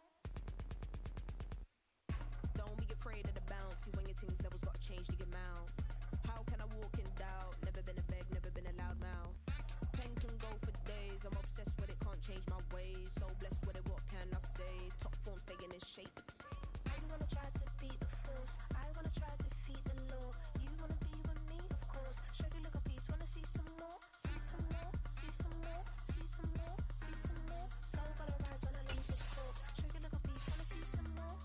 Don't be afraid of the bounce. See when your things levels gotta change to your mouth. How can I walk in doubt? Never been a beg, never been a loud mouth. Pen can go for days. I'm obsessed with it, can't change my ways. So blessed with it, what can I say? Top form staying in shape. You wanna try to beat the force, I wanna try to defeat the law. You wanna be with me, of course. Show you look a piece, wanna see some more, see some more, see some more, see some more, see some more. Soul gonna rise when I leave this corpse. Show you look a piece, wanna see some more.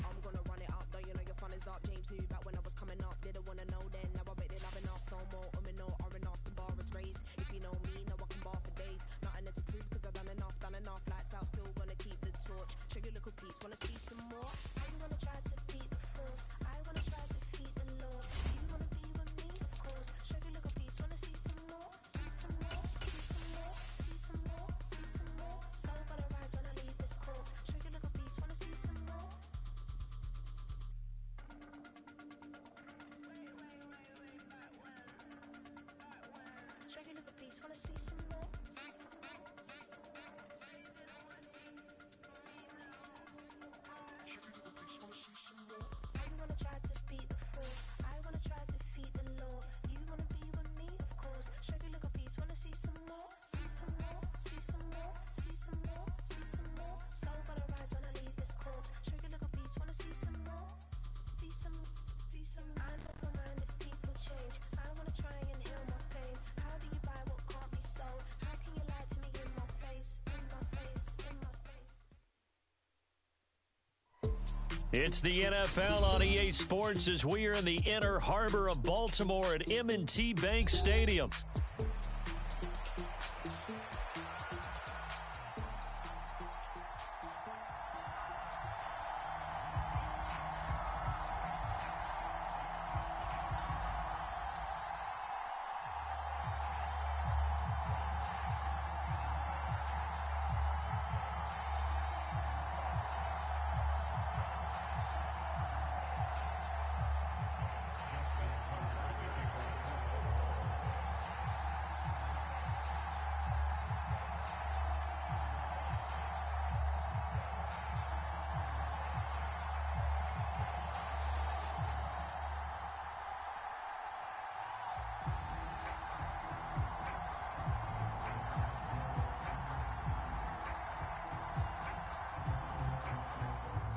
I'm gonna run it up, though you know your fun is up. James knew back when I was coming up, didn't wanna know then. Now I bet they're loving us no more. No, R&R's the bar is raised. If you know me, know I can bar for days. Nothing there to prove cause I've done enough. Lights out, still gonna keep the torch. Check your little piece, wanna see some more? You wanna try to beat the force, I wanna try to defeat the law. You wanna be with me, of course. Show you look a piece, wanna see some more, see some more, see some more, see some more, see some more. Soul gonna rise when I leave this corpse. Show you look a piece, wanna see some more. Show you look a piece, wanna see some more. You wanna try to beat the force, I wanna try to defeat the law. You wanna be with me, of course. Show you look a piece, wanna see some more, see some more, see some more, see some more, see some more. Soul gonna rise when I leave this corpse. Show you look a piece, wanna see some more, see some. I never mind if people change. I wanna try and heal my pain. How do you buy what can't be sold? How can you lie to me in my face, in my face, in my face? It's the NFL on EA Sports as we are in the inner harbor of Baltimore at M&T Bank Stadium.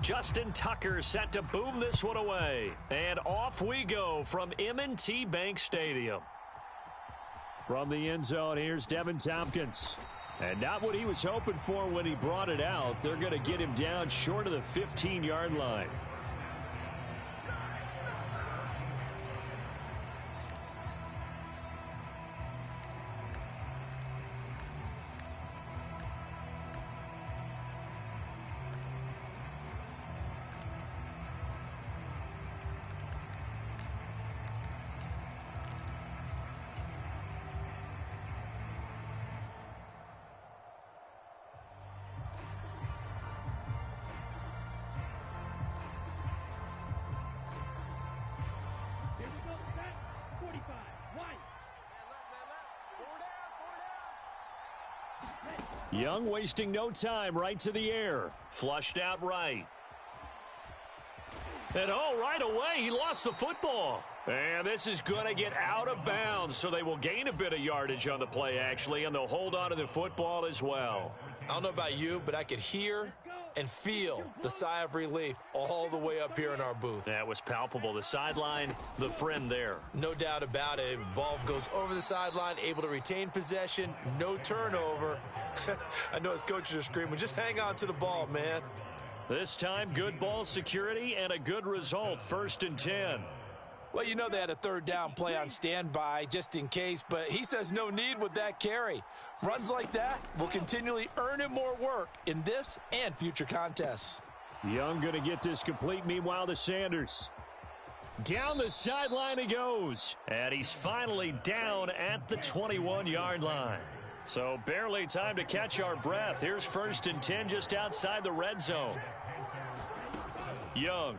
Justin Tucker set to boom this one away. And off we go from M&T Bank Stadium. From the end zone, here's Devin Tompkins. And not what he was hoping for when he brought it out. They're going to get him down short of the 15-yard line. Young wasting no time, right to the air. Flushed out right. And right away, he lost the football. And this is going to get out of bounds, so they will gain a bit of yardage on the play, actually, and they'll hold on to the football as well. I don't know about you, but I could hear and feel the sigh of relief all the way up here in our booth. That was palpable. The sideline, the friend there. No doubt about it. Ball goes over the sideline, able to retain possession, no turnover. I know his coaches are screaming, just hang on to the ball, man. This time, good ball security and a good result. 1st and 10. Well, you know they had a 3rd down play on standby just in case, but he says no need with that carry. Runs like that will continually earn him more work in this and future contests. Young going to get this complete. Meanwhile, to Sanders. Down the sideline he goes. And he's finally down at the 21-yard line. So barely time to catch our breath. Here's 1st and 10 just outside the red zone. Young.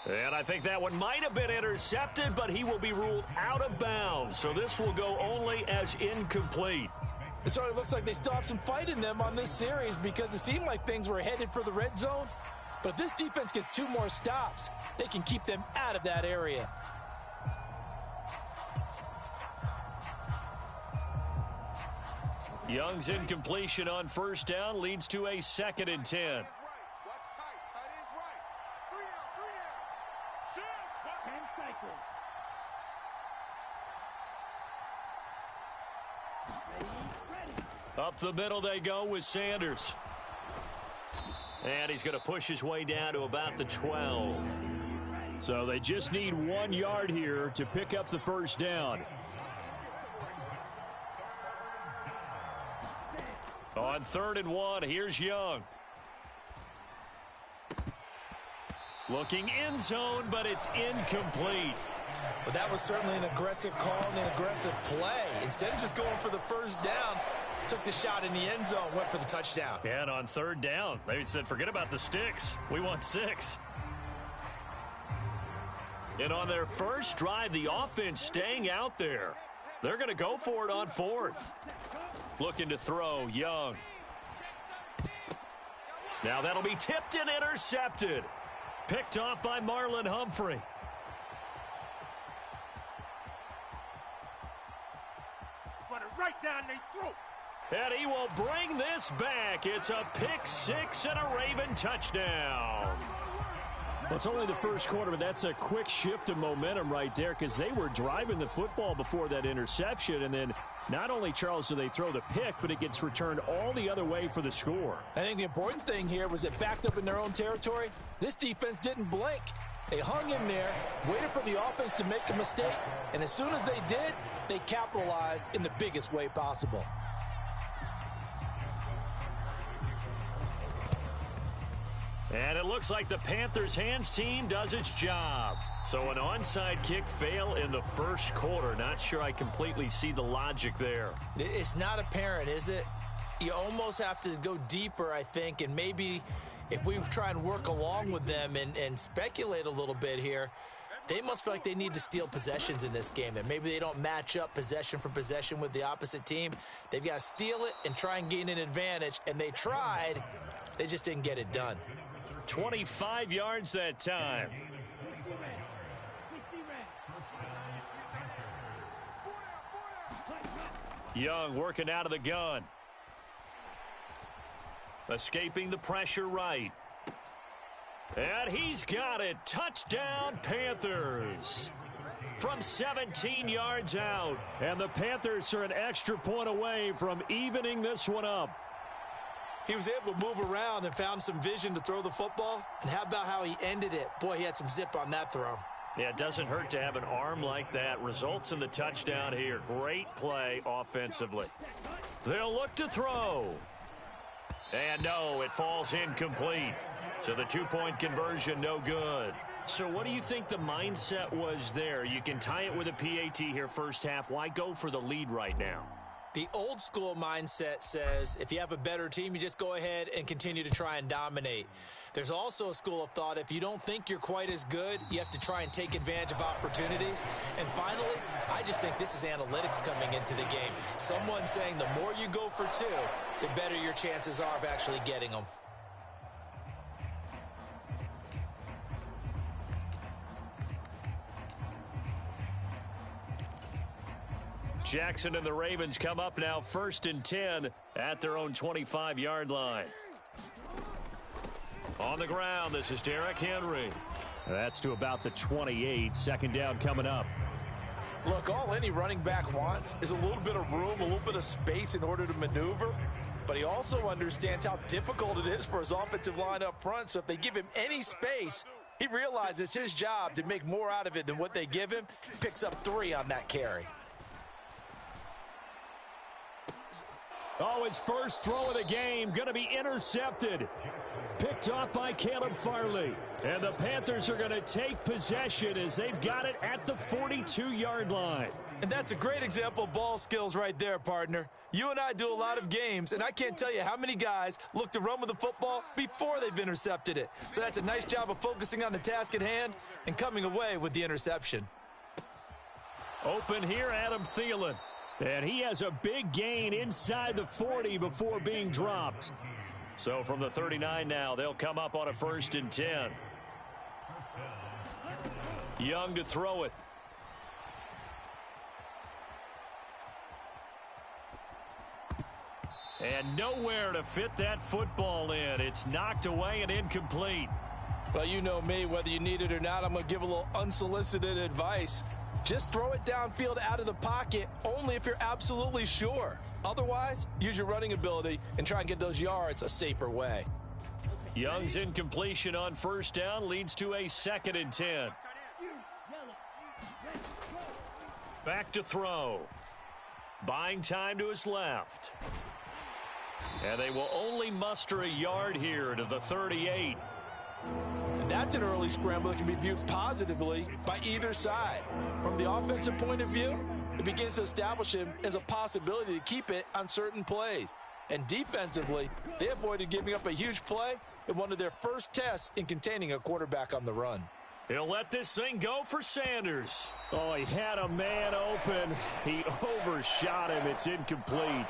And I think that one might have been intercepted, but he will be ruled out of bounds. So this will go only as incomplete. It sort of looks like they still have some fight in them on this series because it seemed like things were headed for the red zone. But if this defense gets 2 more stops, they can keep them out of that area. Young's incompletion on 1st down leads to a 2nd and 10. Up the middle they go with Sanders. And he's going to push his way down to about the 12. So they just need 1 yard here to pick up the 1st down. On 3rd and 1, here's Young. Looking end zone, but it's incomplete. But that was certainly an aggressive call and an aggressive play. Instead of just going for the 1st down, took the shot in the end zone, went for the touchdown. Yeah, and on 3rd down, they said, forget about the sticks. We want 6. And on their first drive, the offense staying out there. They're going to go for it on 4th. Looking to throw, Young. Now that'll be tipped and intercepted. Picked off by Marlon Humphrey. Run it right down their throat. And he will bring this back. It's a pick 6 and a Raven touchdown. Well, it's only the 1st quarter, but that's a quick shift of momentum right there because they were driving the football before that interception. And then not only, Charles, do they throw the pick, but it gets returned all the other way for the score. I think the important thing here was it backed up in their own territory. This defense didn't blink. They hung in there, waited for the offense to make a mistake, and as soon as they did, they capitalized in the biggest way possible. And it looks like the Panthers' hands team does its job. So an onside kick fail in the 1st quarter. Not sure I completely see the logic there. It's not apparent, is it? You almost have to go deeper, I think, and maybe if we try and work along with them and speculate a little bit here, they must feel like they need to steal possessions in this game, and maybe they don't match up possession for possession with the opposite team. They've got to steal it and try and gain an advantage, and they tried. They just didn't get it done. 25 yards that time. Young working out of the gun. Escaping the pressure right. And he's got it. Touchdown, Panthers. from 17 yards out. And the Panthers are an extra point away from evening this one up. He was able to move around and found some vision to throw the football. And how about how he ended it? Boy, he had some zip on that throw. Yeah, it doesn't hurt to have an arm like that. Results in the touchdown here. Great play offensively. They'll look to throw. And no, it falls incomplete. So the two-point conversion, no good. So what do you think the mindset was there? You can tie it with a PAT here first half. Why go for the lead right now? The old school mindset says if you have a better team, you just go ahead and continue to try and dominate. There's also a school of thought, if you don't think you're quite as good, you have to try and take advantage of opportunities. And finally, I just think this is analytics coming into the game. Someone saying the more you go for two, the better your chances are of actually getting them. Jackson and the Ravens come up now 1st and 10 at their own 25-yard line. On the ground, this is Derrick Henry. That's to about the 28. Second down coming up. Look, all any running back wants is a little bit of room, a little bit of space in order to maneuver. But he also understands how difficult it is for his offensive line up front. So if they give him any space, he realizes his job to make more out of it than what they give him. Picks up 3 on that carry. Oh, his first throw of the game going to be intercepted. Picked off by Caleb Farley. And the Panthers are going to take possession as they've got it at the 42-yard line. And that's a great example of ball skills right there, partner. You and I do a lot of games, and I can't tell you how many guys look to run with the football before they've intercepted it. So that's a nice job of focusing on the task at hand and coming away with the interception. Open here, Adam Thielen. And he has a big gain inside the 40 before being dropped. So from the 39 now, they'll come up on a 1st and 10. Young to throw it. And nowhere to fit that football in. It's knocked away and incomplete. Well, you know me, whether you need it or not, I'm going to give a little unsolicited advice. Just throw it downfield out of the pocket only if you're absolutely sure. Otherwise, use your running ability and try and get those yards a safer way. Young's incompletion on 1st down leads to a 2nd and 10. Back to throw. Buying time to his left. And they will only muster a yard here to the 38. And that's an early scramble that can be viewed positively by either side. From the offensive point of view, it begins to establish him as a possibility to keep it on certain plays. And defensively, they avoided giving up a huge play in one of their first tests in containing a quarterback on the run. He'll let this thing go for Sanders. Oh, he had a man open. He overshot him. It's incomplete.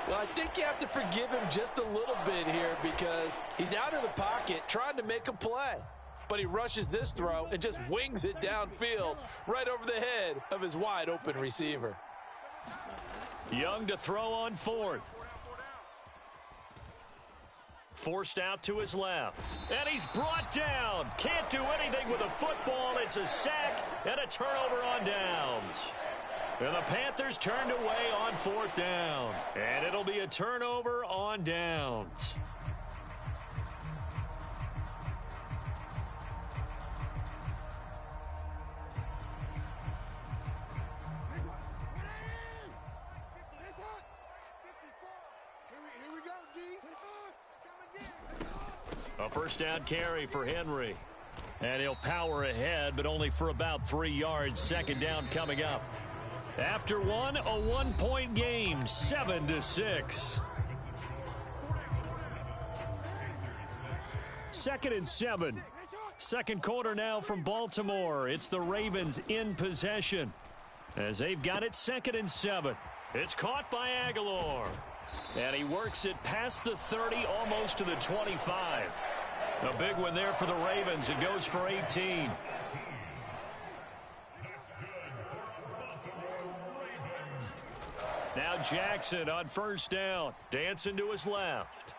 Well, I think you have to forgive him just a little bit here because he's out of the pocket trying to make a play. But he rushes this throw and just wings it downfield right over the head of his wide-open receiver. Young to throw on 4th. Forced out to his left. And he's brought down. Can't do anything with a football. It's a sack and a turnover on downs. And the Panthers turned away on 4th down. And it'll be a turnover on downs. Here we go, D. A 1st down carry for Henry. And he'll power ahead, but only for about 3 yards. 2nd down coming up. After one, a 1-point game, 7-6. 2nd and 7. Second quarter now from Baltimore. It's the Ravens in possession as they've got it 2nd and 7. It's caught by Aguilar. And he works it past the 30, almost to the 25. A big one there for the Ravens. It goes for 18. Now Jackson on 1st down. Dancing to his left.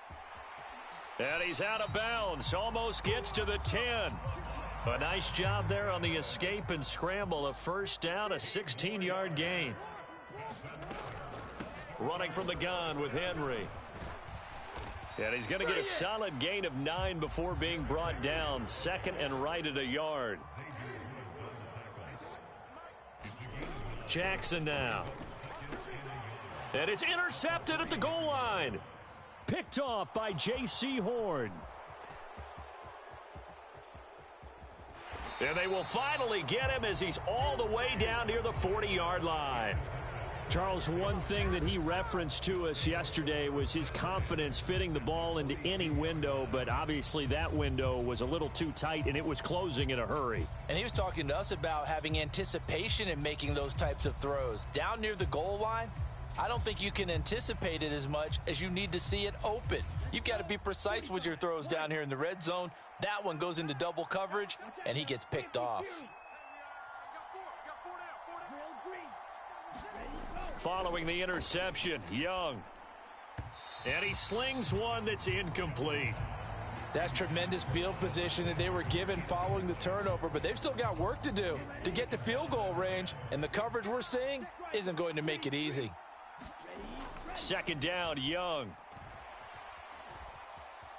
And he's out of bounds. Almost gets to the 10. A nice job there on the escape and scramble. A first down, a 16-yard gain. Running from the gun with Henry. And he's going to get a solid gain of 9 before being brought down. Second and right at a yard. Jackson now. And it's intercepted at the goal line. Picked off by J.C. Horn. And they will finally get him as he's all the way down near the 40-yard line. Charles, one thing that he referenced to us yesterday was his confidence fitting the ball into any window, but obviously that window was a little too tight, and it was closing in a hurry. And he was talking to us about having anticipation in making those types of throws. Down near the goal line, I don't think you can anticipate it as much as you need to see it open. You've got to be precise with your throws down here in the red zone. That one goes into double coverage, and he gets picked off. Following the interception, Young. And he slings one that's incomplete. That's tremendous field position that they were given following the turnover, but they've still got work to do to get to field goal range, and the coverage we're seeing isn't going to make it easy. Second down, Young.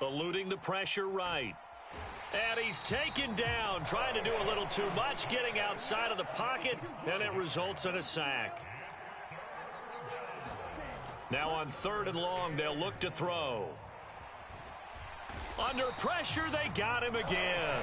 Eluding the pressure right. And he's taken down, trying to do a little too much, getting outside of the pocket, and it results in a sack. Now on 3rd and long, they'll look to throw. Under pressure, they got him again.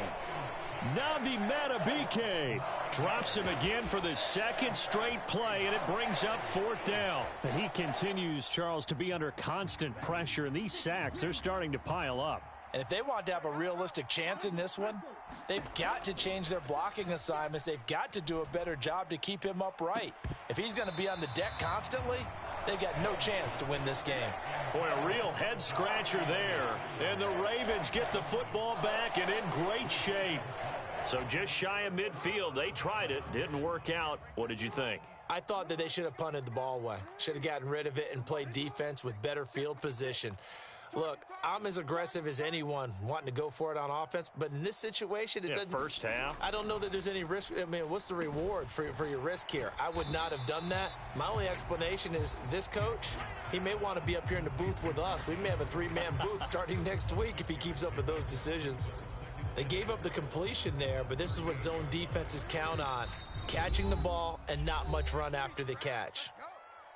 Nnamdi Madubuike drops him again for the second straight play, and it brings up 4th down. He continues, Charles, to be under constant pressure, and these sacks, they're starting to pile up. And if they want to have a realistic chance in this one, they've got to change their blocking assignments. They've got to do a better job to keep him upright. If he's going to be on the deck constantly, they've got no chance to win this game. Boy, a real head-scratcher there. And the Ravens get the football back and in great shape. So just shy of midfield. They tried it. Didn't work out. What did you think? I thought that they should have punted the ball away. Should have gotten rid of it and played defense with better field position. Look, I'm as aggressive as anyone wanting to go for it on offense, but in this situation, it doesn't. First half. I don't know that there's any risk. I mean, what's the reward for your risk here? I would not have done that. My only explanation is this coach, he may want to be up here in the booth with us. We may have a 3-man booth starting next week if he keeps up with those decisions. They gave up the completion there, but this is what zone defenses count on. Catching the ball and not much run after the catch.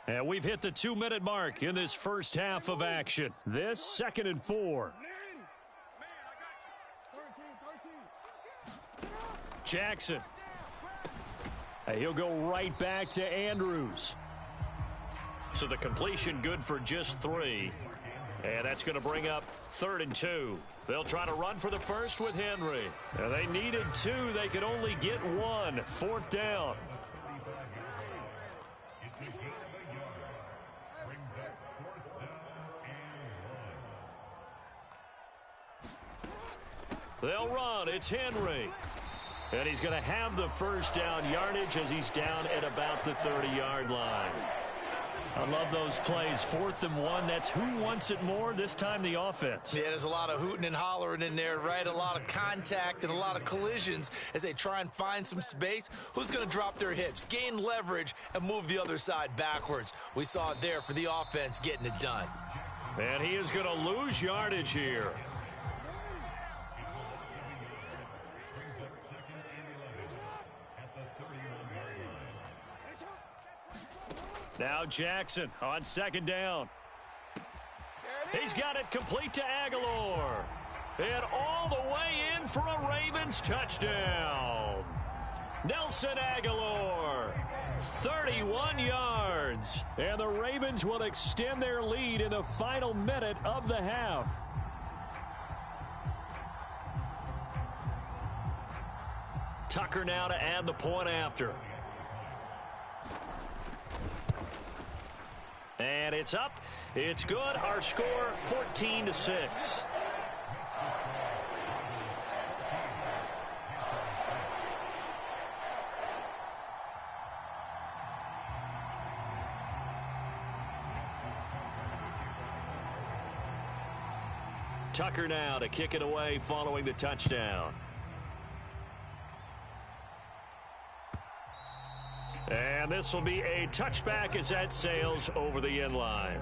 And we've hit the 2-minute mark in this first half of action. This 2nd and 4. Jackson. He'll go right back to Andrews. So the completion good for just 3. And that's going to bring up 3rd and 2. They'll try to run for the first with Henry. And they needed 2. They could only get 1. 4th down. They'll run. It's Henry. And he's going to have the first down yardage as he's down at about the 30-yard line. I love those plays. 4th and 1. That's who wants it more. This time the offense. Yeah, there's a lot of hooting and hollering in there, right? A lot of contact and a lot of collisions as they try and find some space. Who's going to drop their hips, gain leverage, and move the other side backwards? We saw it there for the offense getting it done. And he is going to lose yardage here. Now Jackson on 2nd down. He's got it complete to Aguilar. And all the way in for a Ravens touchdown. Nelson Aguilar, 31 yards. And the Ravens will extend their lead in the final minute of the half. Tucker now to add the point after. And it's up. It's good. Our score, 14-6. Tucker now to kick it away following the touchdown. And this will be a touchback as that sails over the end line.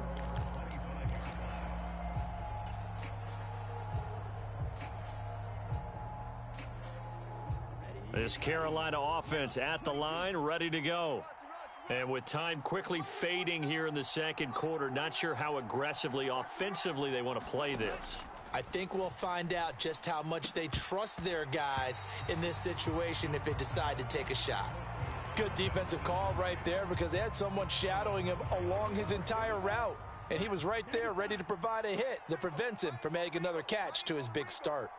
This Carolina offense at the line, ready to go. And with time quickly fading here in the second quarter, not sure how aggressively, offensively they want to play this. I think we'll find out just how much they trust their guys in this situation if they decide to take a shot. Good defensive call right there because they had someone shadowing him along his entire route. And he was right there ready to provide a hit that prevents him from adding another catch to his big start.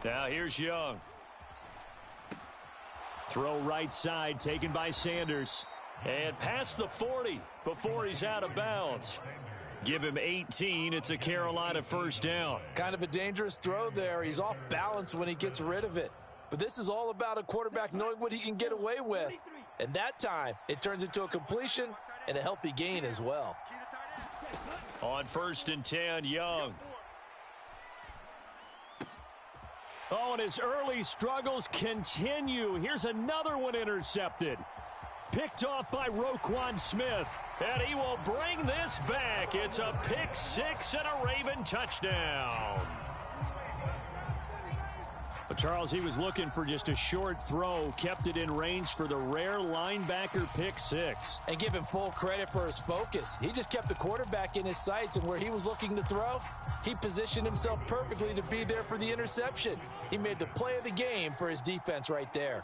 Now here's Young. Throw right side taken by Sanders. And past the 40 before he's out of bounds. Give him 18. It's a Carolina first down. Kind of a dangerous throw there. He's off balance when he gets rid of it. But this is all about a quarterback knowing what he can get away with. And that time, it turns into a completion and a healthy gain as well. On 1st and 10, Young. Oh, and his early struggles continue. Here's another one intercepted. Picked off by Roquan Smith. And he will bring this back. It's a pick six and a Raven touchdown. But Charles, he was looking for just a short throw, kept it in range for the rare linebacker pick six. And give him full credit for his focus. He just kept the quarterback in his sights, and where he was looking to throw, he positioned himself perfectly to be there for the interception. He made the play of the game for his defense right there.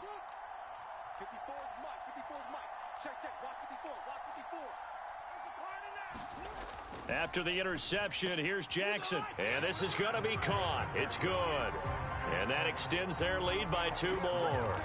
After the interception, here's Jackson. And this is going to be caught. It's good. And that extends their lead by 2 more.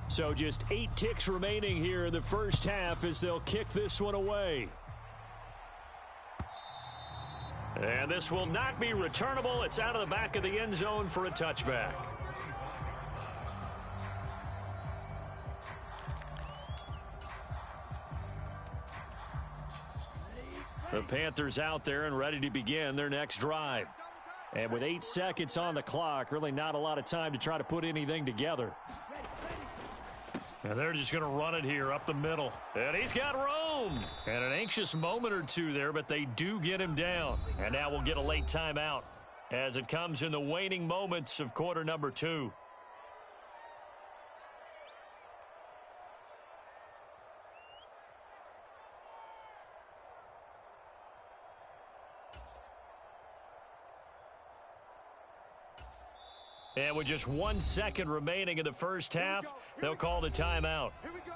So just 8 ticks remaining here in the first half as they'll kick this one away. And this will not be returnable. It's out of the back of the end zone for a touchback. The Panthers out there and ready to begin their next drive. And with 8 seconds on the clock, really not a lot of time to try to put anything together. And they're just going to run it here up the middle. And he's got room. And an anxious moment or two there, but they do get him down. And now we'll get a late timeout as it comes in the waning moments of quarter number 2. And with just 1 second remaining in the first half, they'll call the timeout. Here we go.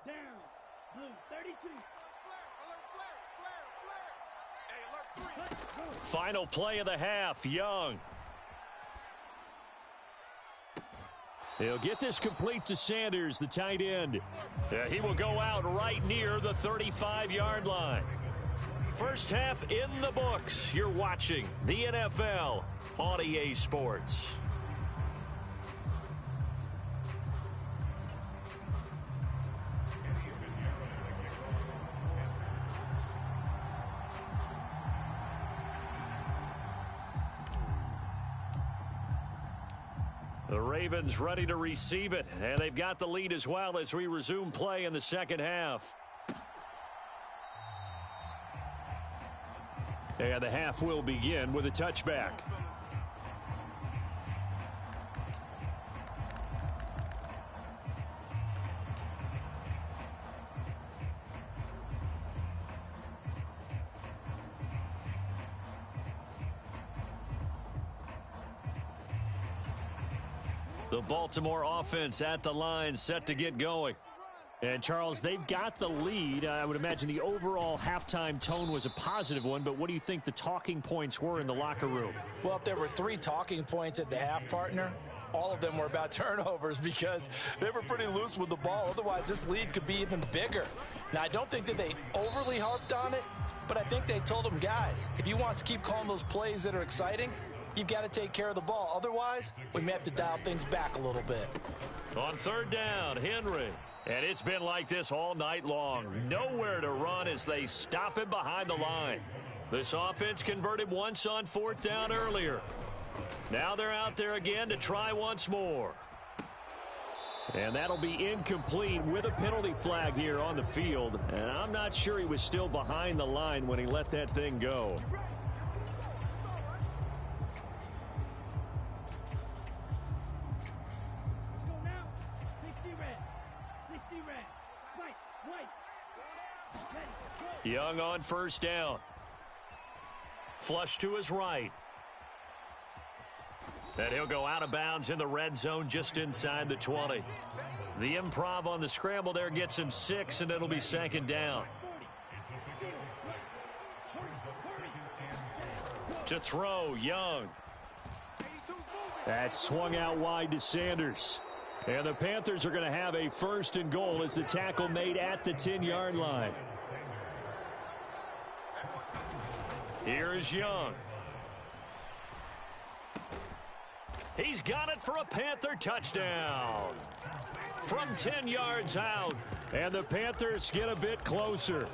Down. Blue 32. Final play of the half, Young. He'll get this complete to Sanders, the tight end. He will go out right near the 35-yard line. First half in the books. You're watching the NFL on EA Sports. The Ravens ready to receive it, and they've got the lead as well as we resume play in the second half. And the half will begin with a touchback. The Baltimore offense at the line, set to get going. And, Charles, they've got the lead. I would imagine the overall halftime tone was a positive one, but what do you think the talking points were in the locker room? Well, if there were 3 talking points at the half, partner, all of them were about turnovers because they were pretty loose with the ball. Otherwise, this lead could be even bigger. Now, I don't think that they overly harped on it, but I think they told them, guys, if you want to keep calling those plays that are exciting, you've got to take care of the ball. Otherwise, we may have to dial things back a little bit. On third down, Henry. And it's been like this all night long. Nowhere to run as they stop him behind the line. This offense converted once on fourth down earlier. Now they're out there again to try once more. And that'll be incomplete with a penalty flag here on the field. And I'm not sure he was still behind the line when he let that thing go. Young on first down. Flush to his right. And he'll go out of bounds in the red zone just inside the 20. The improv on the scramble there gets him 6, and it'll be second down. To throw, Young. That swung out wide to Sanders. And the Panthers are going to have a first and goal as the tackle made at the 10-yard line. Here is Young. He's got it for a Panther touchdown. From 10 yards out. And the Panthers get a bit closer.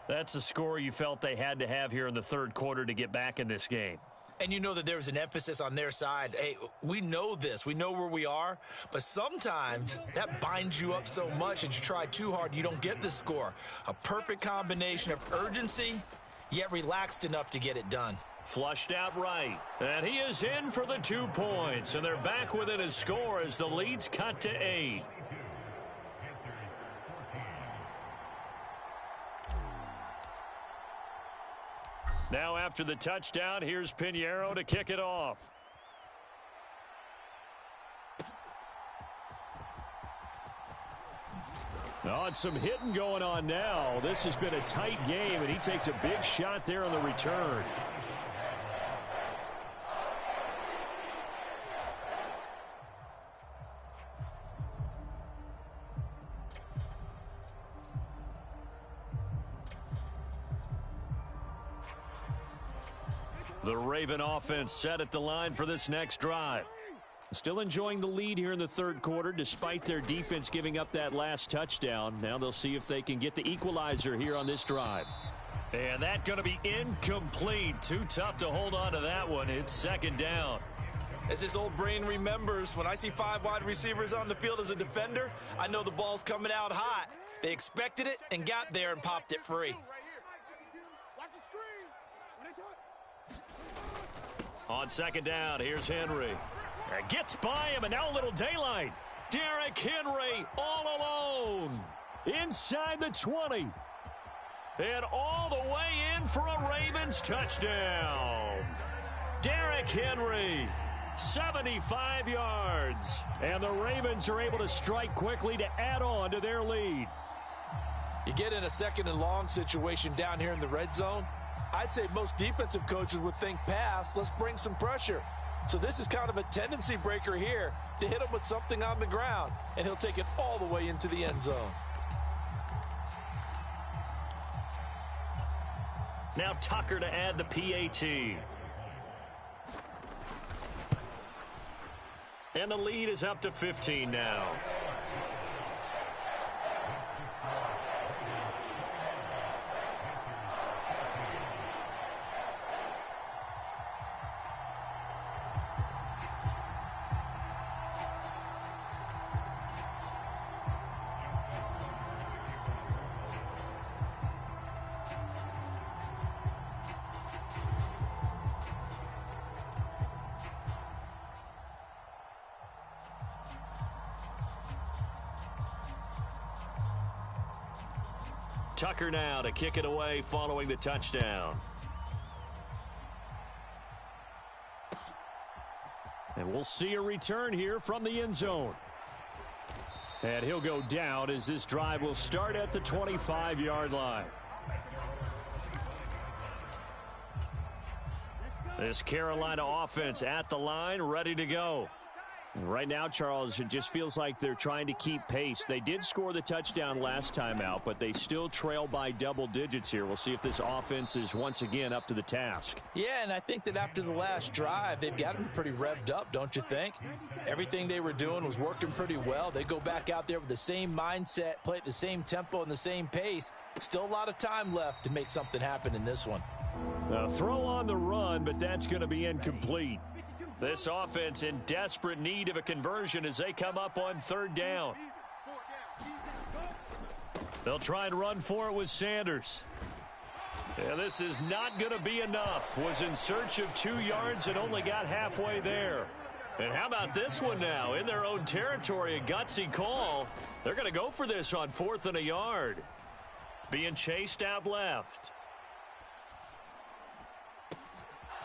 That's a score you felt they had to have here in the third quarter to get back in this game. And you know that there was an emphasis on their side. Hey, we know this. We know where we are. But sometimes that binds you up so much that you try too hard, you don't get the score. A perfect combination of urgency, yet relaxed enough to get it done. Flushed out right. And he is in for the 2 points. And they're back within a score as the lead's cut to 8. Now after the touchdown, here's Pinheiro to kick it off. Oh, and some hitting going on now. This has been a tight game, and he takes a big shot there on the return. The Raven offense set at the line for this next drive. Still enjoying the lead here in the third quarter despite their defense giving up that last touchdown. Now they'll see if they can get the equalizer here on this drive. And that's going to be incomplete. Too tough to hold on to that one. It's second down. As his old brain remembers, when I see 5 wide receivers on the field as a defender, I know the ball's coming out hot. They expected it and got there and popped it free. On second down, here's Henry. Gets by him, and now a little daylight. Derrick Henry all alone. Inside the 20. And all the way in for a Ravens touchdown. Derrick Henry, 75 yards. And the Ravens are able to strike quickly to add on to their lead. You get in a second and long situation down here in the red zone, I'd say most defensive coaches would think pass, let's bring some pressure. So this is kind of a tendency breaker here to hit him with something on the ground, and he'll take it all the way into the end zone. Now Tucker to add the PAT. And the lead is up to 15 now. Tucker now to kick it away following the touchdown. And we'll see a return here from the end zone. And he'll go down as this drive will start at the 25-yard line. This Carolina offense at the line, ready to go. And right now, Charles, it just feels like they're trying to keep pace. They did score the touchdown last time out, but they still trail by double digits here. We'll see if this offense is once again up to the task. Yeah, and I think that after the last drive, they've got to be pretty revved up, don't you think? Everything they were doing was working pretty well. They go back out there with the same mindset, play at the same tempo and the same pace. Still a lot of time left to make something happen in this one. A throw on the run, but that's going to be incomplete. This offense in desperate need of a conversion as they come up on third down. They'll try and run for it with Sanders. Yeah, this is not going to be enough. Was in search of 2 yards and only got halfway there. And how about this one now? In their own territory, a gutsy call. They're going to go for this on 4th and a yard. Being chased out left.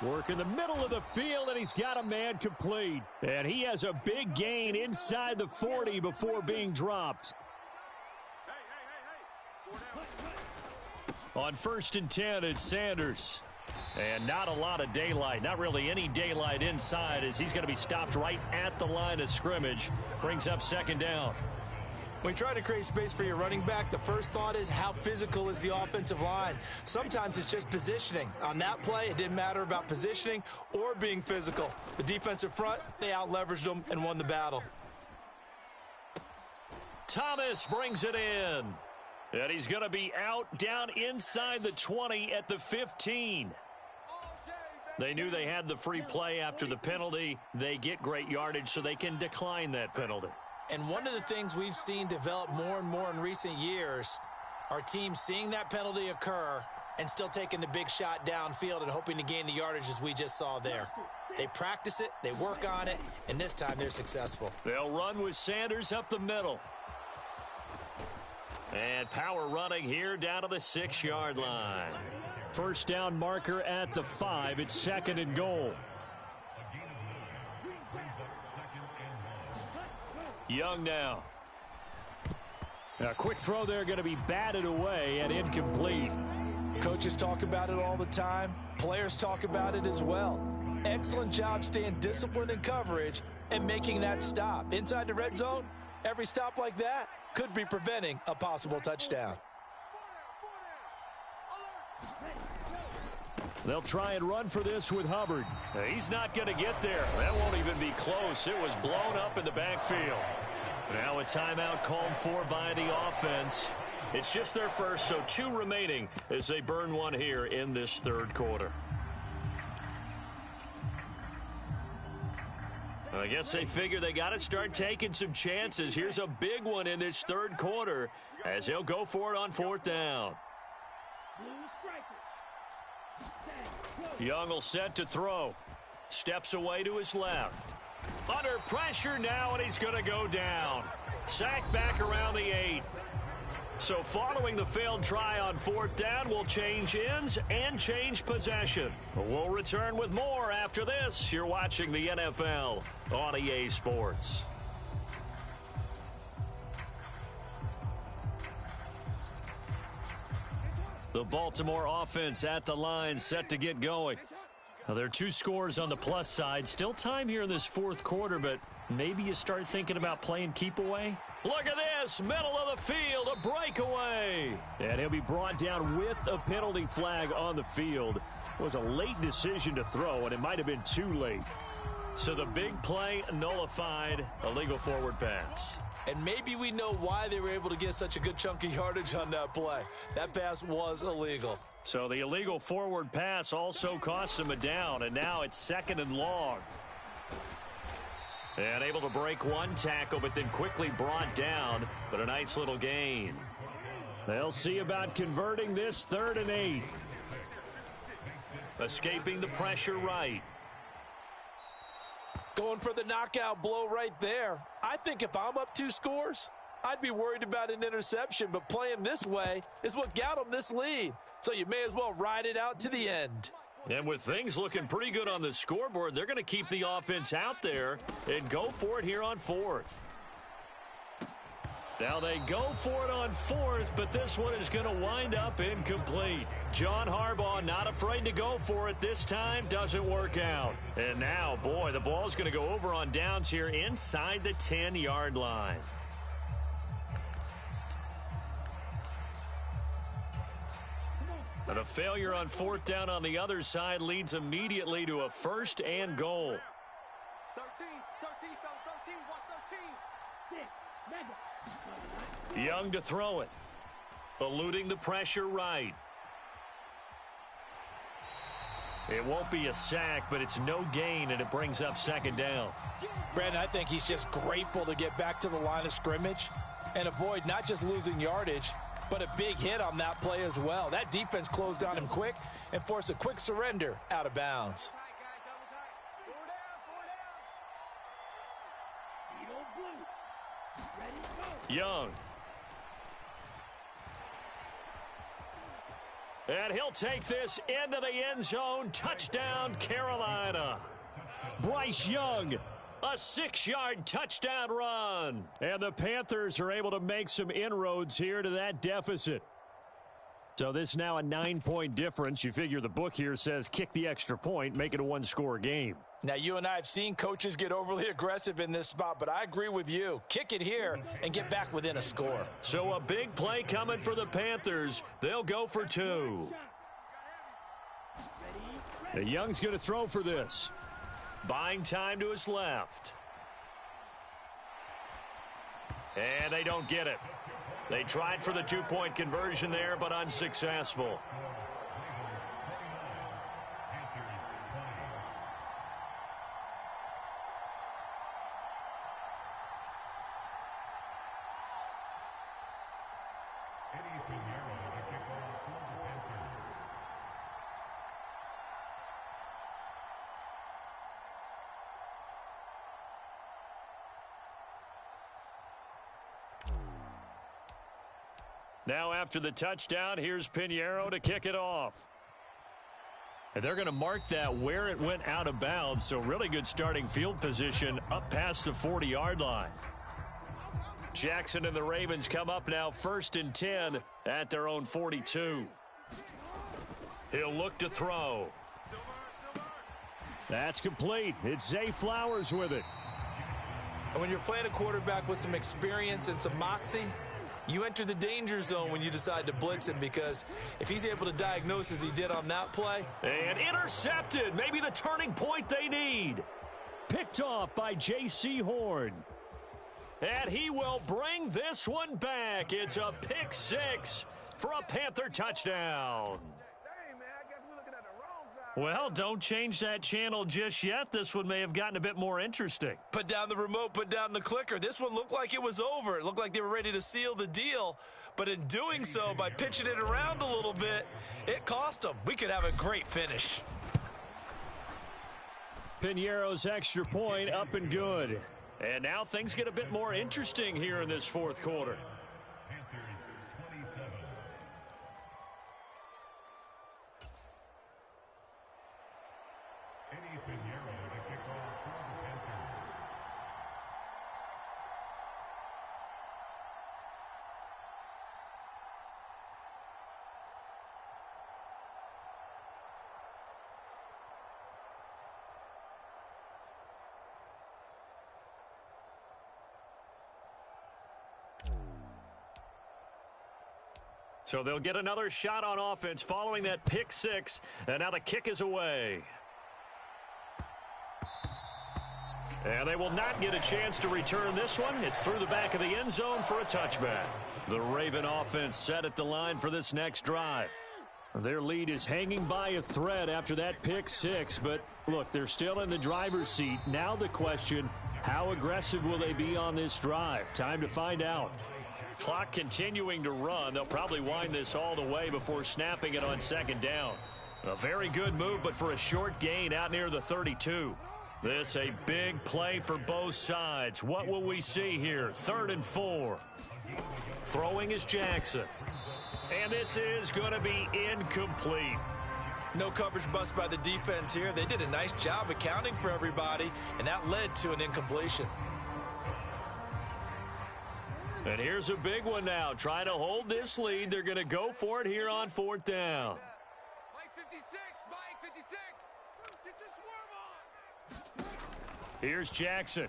Work in the middle of the field, and he's got a man complete. And he has a big gain inside the 40 before being dropped. On 1st and 10, it's Sanders. And not a lot of daylight, not really any daylight inside as he's going to be stopped right at the line of scrimmage. Brings up 2nd down. When you try to create space for your running back, the first thought is how physical is the offensive line. Sometimes it's just positioning. On that play, it didn't matter about positioning or being physical. The defensive front, they out-leveraged them and won the battle. Thomas brings it in. And he's going to be out down inside the 20 at the 15. They knew they had the free play after the penalty. They get great yardage so they can decline that penalty. And one of the things we've seen develop more and more in recent years are teams seeing that penalty occur and still taking the big shot downfield and hoping to gain the yardage as we just saw there. They practice it, they work on it, and this time they're successful. They'll run with Sanders up the middle. And power running here down to the 6-yard line. First down marker at the 5. It's 2nd and goal. Young now. A quick throw there going to be batted away and incomplete. Coaches talk about it all the time. Players talk about it as well. Excellent job staying disciplined in coverage and making that stop. Inside the red zone, every stop like that could be preventing a possible touchdown. They'll try and run for this with Hubbard. He's not going to get there. That won't even be close. It was blown up in the backfield. Now a timeout called for by the offense. It's just their first, so 2 remaining as they burn one here in this 3rd quarter. I guess they figure they got to start taking some chances. Here's a big one in this 3rd quarter as he'll go for it on 4th down. Young will set to throw. Steps away to his left. Under pressure now, and he's going to go down. Sacked back around the 8. So following the failed try on 4th down, we'll change ends and change possession. We'll return with more after this. You're watching the NFL on EA Sports. The Baltimore offense at the line, set to get going. Now, there are 2 scores on the plus side. Still time here in this 4th quarter, but maybe you start thinking about playing keep away. Look at this, middle of the field, a breakaway. And he'll be brought down with a penalty flag on the field. It was a late decision to throw, and it might have been too late. So the big play nullified, illegal forward pass. And maybe we know why they were able to get such a good chunk of yardage on that play. That pass was illegal. So the illegal forward pass also cost him a down, and now it's 2nd and long. And able to break one tackle, but then quickly brought down, but a nice little gain. They'll see about converting this 3rd and 8. Escaping the pressure right. Going for the knockout blow right there. I think if I'm up 2 scores, I'd be worried about an interception, but playing this way is what got them this lead. So you may as well ride it out to the end. And with things looking pretty good on the scoreboard, they're going to keep the offense out there and go for it here on fourth. Now they go for it on fourth, but this one is going to wind up incomplete. John Harbaugh not afraid to go for it this time. Doesn't work out. And now, boy, the ball's going to go over on downs here inside the 10-yard line. And a failure on fourth down on the other side leads immediately to a first and goal. 13, fellas, 13, watch 13. Young to throw it. Eluding the pressure right. It won't be a sack, but it's no gain, and it brings up second down. Brandon, I think he's just grateful to get back to the line of scrimmage and avoid not just losing yardage, but a big hit on that play as well. That defense closed on him quick and forced a quick surrender out of bounds. Young. And he'll take this into the end zone. Touchdown, Carolina. Bryce Young, a 6-yard touchdown run. And the Panthers are able to make some inroads here to that deficit. So this now a 9-point difference. You figure the book here says kick the extra point, make it a one-score game. Now, you and I have seen coaches get overly aggressive in this spot, but I agree with you. Kick it here and get back within a score. So a big play coming for the Panthers. They'll go for 2. And Young's going to throw for this. Buying time to his left. And they don't get it. They tried for the 2-point conversion there, but unsuccessful. Now after the touchdown, here's Pinheiro to kick it off. And they're going to mark that where it went out of bounds, so really good starting field position up past the 40-yard line. Jackson and the Ravens come up now 1st and 10 at their own 42. He'll look to throw. That's complete. It's Zay Flowers with it. And when you're playing a quarterback with some experience and some moxie, you enter the danger zone when you decide to blitz him, because if he's able to diagnose as he did on that play. And intercepted. Maybe the turning point they need. Picked off by J.C. Horn. And he will bring this one back. It's a pick 6 for a Panther touchdown. Well, don't change that channel just yet. This one may have gotten a bit more interesting. Put down the remote, put down the clicker. This one looked like it was over. It looked like they were ready to seal the deal. But in doing so, by pitching it around a little bit, it cost them. We could have a great finish. Pinheiro's extra point up and good. And now things get a bit more interesting here in this fourth quarter. So they'll get another shot on offense following that pick 6, and now the kick is away. And they will not get a chance to return this one. It's through the back of the end zone for a touchback. The Raven offense set at the line for this next drive. Their lead is hanging by a thread after that pick 6, but look, they're still in the driver's seat. Now the question, how aggressive will they be on this drive? Time to find out. Clock continuing to run. They'll probably wind this all the way before snapping it on second down. A very good move, but for a short gain out near the 32. This a big play for both sides. What will we see here? 3rd and 4. Throwing is Jackson. And this is going to be incomplete. No coverage bust by the defense here. They did a nice job accounting for everybody, and that led to an incompletion. And here's a big one now. Trying to hold this lead. They're going to go for it here on 4th down. Mike 56, Mike 56. Get your swerve on. Here's Jackson.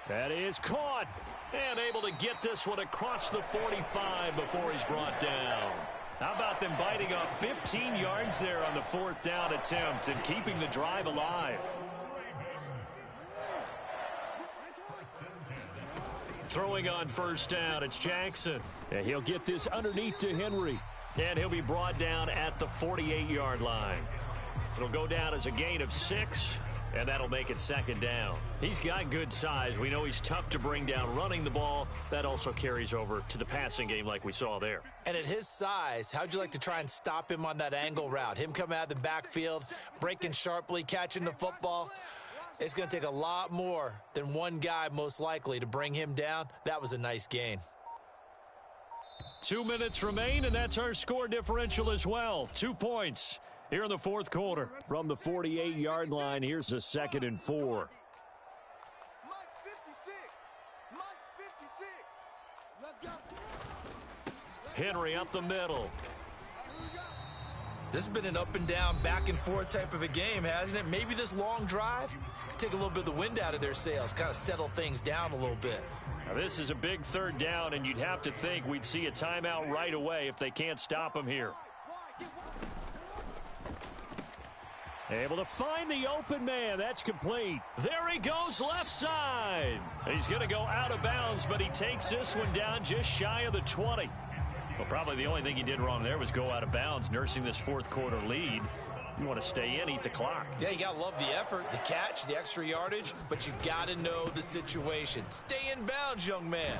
That is caught. And able to get this one across the 45 before he's brought down. How about them biting off 15 yards there on the 4th down attempt and keeping the drive alive? Throwing on 1st down, it's Jackson. And he'll get this underneath to Henry. And he'll be brought down at the 48-yard line. It'll go down as a gain of 6, and that'll make it 2nd down. He's got good size. We know he's tough to bring down running the ball. That also carries over to the passing game like we saw there. And at his size, how'd you like to try and stop him on that angle route? Him coming out of the backfield, breaking sharply, catching the football. It's going to take a lot more than one guy, most likely, to bring him down. That was a nice gain. 2 minutes remain, and that's our score differential as well. 2 points here in the 4th quarter. From the 48-yard line, here's a 2nd and 4. Mike 56. Mike 56. Let's go. Henry up the middle. This has been an up and down, back and forth type of a game, hasn't it? Maybe this long drive take a little bit of the wind out of their sails, kind of settle things down a little bit. Now, this is a big 3rd down, and you'd have to think we'd see a timeout right away if they can't stop him here. Able to find the open man. That's complete. There he goes, left side. He's going to go out of bounds, but he takes this one down just shy of the 20. Well, probably the only thing he did wrong there was go out of bounds, nursing this 4th quarter lead. You want to stay in, eat the clock. Yeah, you got to love the effort, the catch, the extra yardage, but you got to know the situation. Stay in bounds, young man.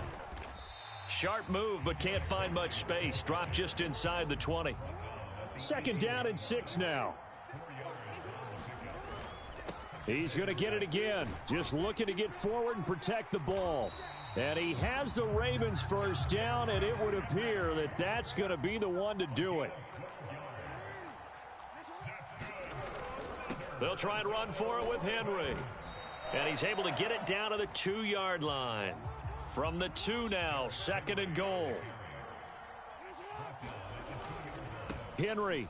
Sharp move, but can't find much space. Dropped just inside the 20. 2nd down and 6 now. He's going to get it again. Just looking to get forward and protect the ball. And he has the Ravens 1st down, and it would appear that that's going to be the one to do it. They'll try and run for it with Henry. And he's able to get it down to the 2-yard line. From the 2 now, 2nd and goal. Henry.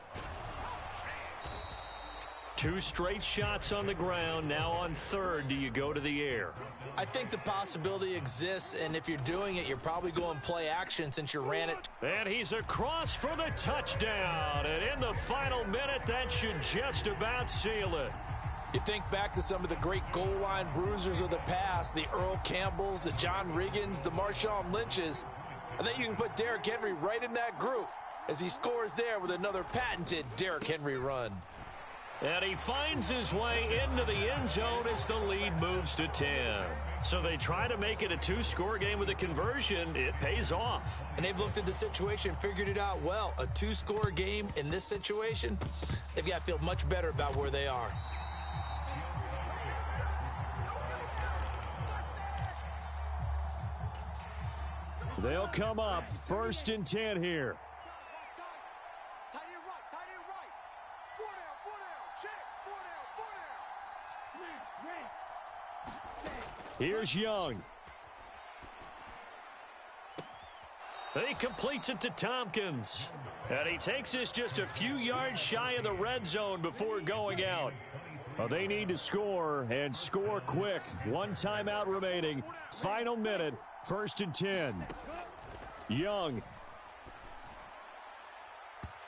2 straight shots on the ground. Now on 3rd, do you go to the air? I think the possibility exists, and if you're doing it, you're probably going play action since you ran it. And he's across for the touchdown. And in the final minute, that should just about seal it. You think back to some of the great goal line bruisers of the past, the Earl Campbells, the John Riggins, the Marshawn Lynches. I think you can put Derrick Henry right in that group as he scores there with another patented Derrick Henry run. And he finds his way into the end zone as the lead moves to 10. So they try to make it a 2-score game with a conversion. It pays off. And they've looked at the situation, figured it out well. A 2-score game in this situation, they've got to feel much better about where they are. They'll come up 1st and 10 here. Tight end right, tight end right. 4 down, check. 4 down. Here's Young. He completes it to Tompkins. And he takes this just a few yards shy of the red zone before going out. Well, they need to score, and score quick. 1 timeout remaining. Final minute, 1st and 10. Young.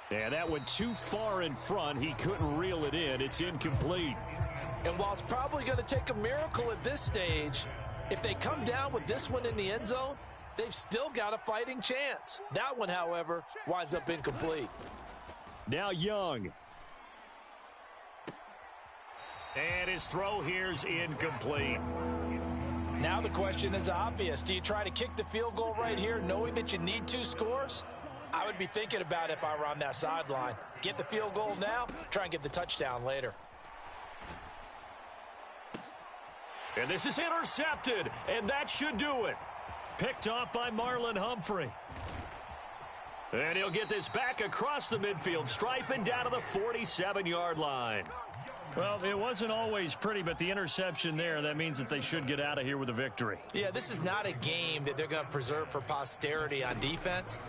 And that went too far in front. He couldn't reel it in. It's incomplete. And while it's probably going to take a miracle at this stage, if they come down with this one in the end zone, they've still got a fighting chance. That one, however, winds up incomplete. Now Young. And his throw here's incomplete. Now the question is obvious. Do you try to kick the field goal right here knowing that you need 2 scores? I would be thinking about it if I were on that sideline. Get the field goal now, try and get the touchdown later. And this is intercepted, and that should do it. Picked off by Marlon Humphrey. And he'll get this back across the midfield stripe and down to the 47-yard line. Well, it wasn't always pretty, but the interception there, that means that they should get out of here with a victory. Yeah, this is not a game that they're going to preserve for posterity on defense,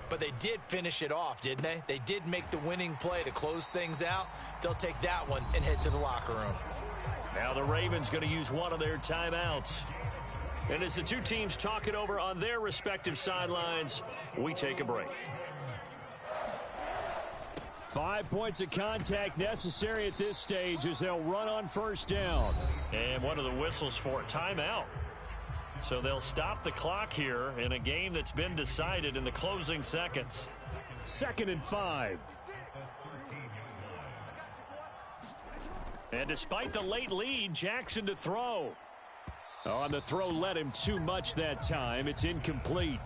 but they did finish it off, didn't they? They did make the winning play to close things out. They'll take that one and head to the locker room. Now the Ravens going to use one of their timeouts. And as the two teams talk it over on their respective sidelines, we take a break. 5 points of contact necessary at this stage as they'll run on first down. And one of the whistles for a timeout. So they'll stop the clock here in a game that's been decided in the closing seconds. 2nd and 5. And despite the late lead, Jackson to throw. Oh, and the throw led him too much that time. It's incomplete.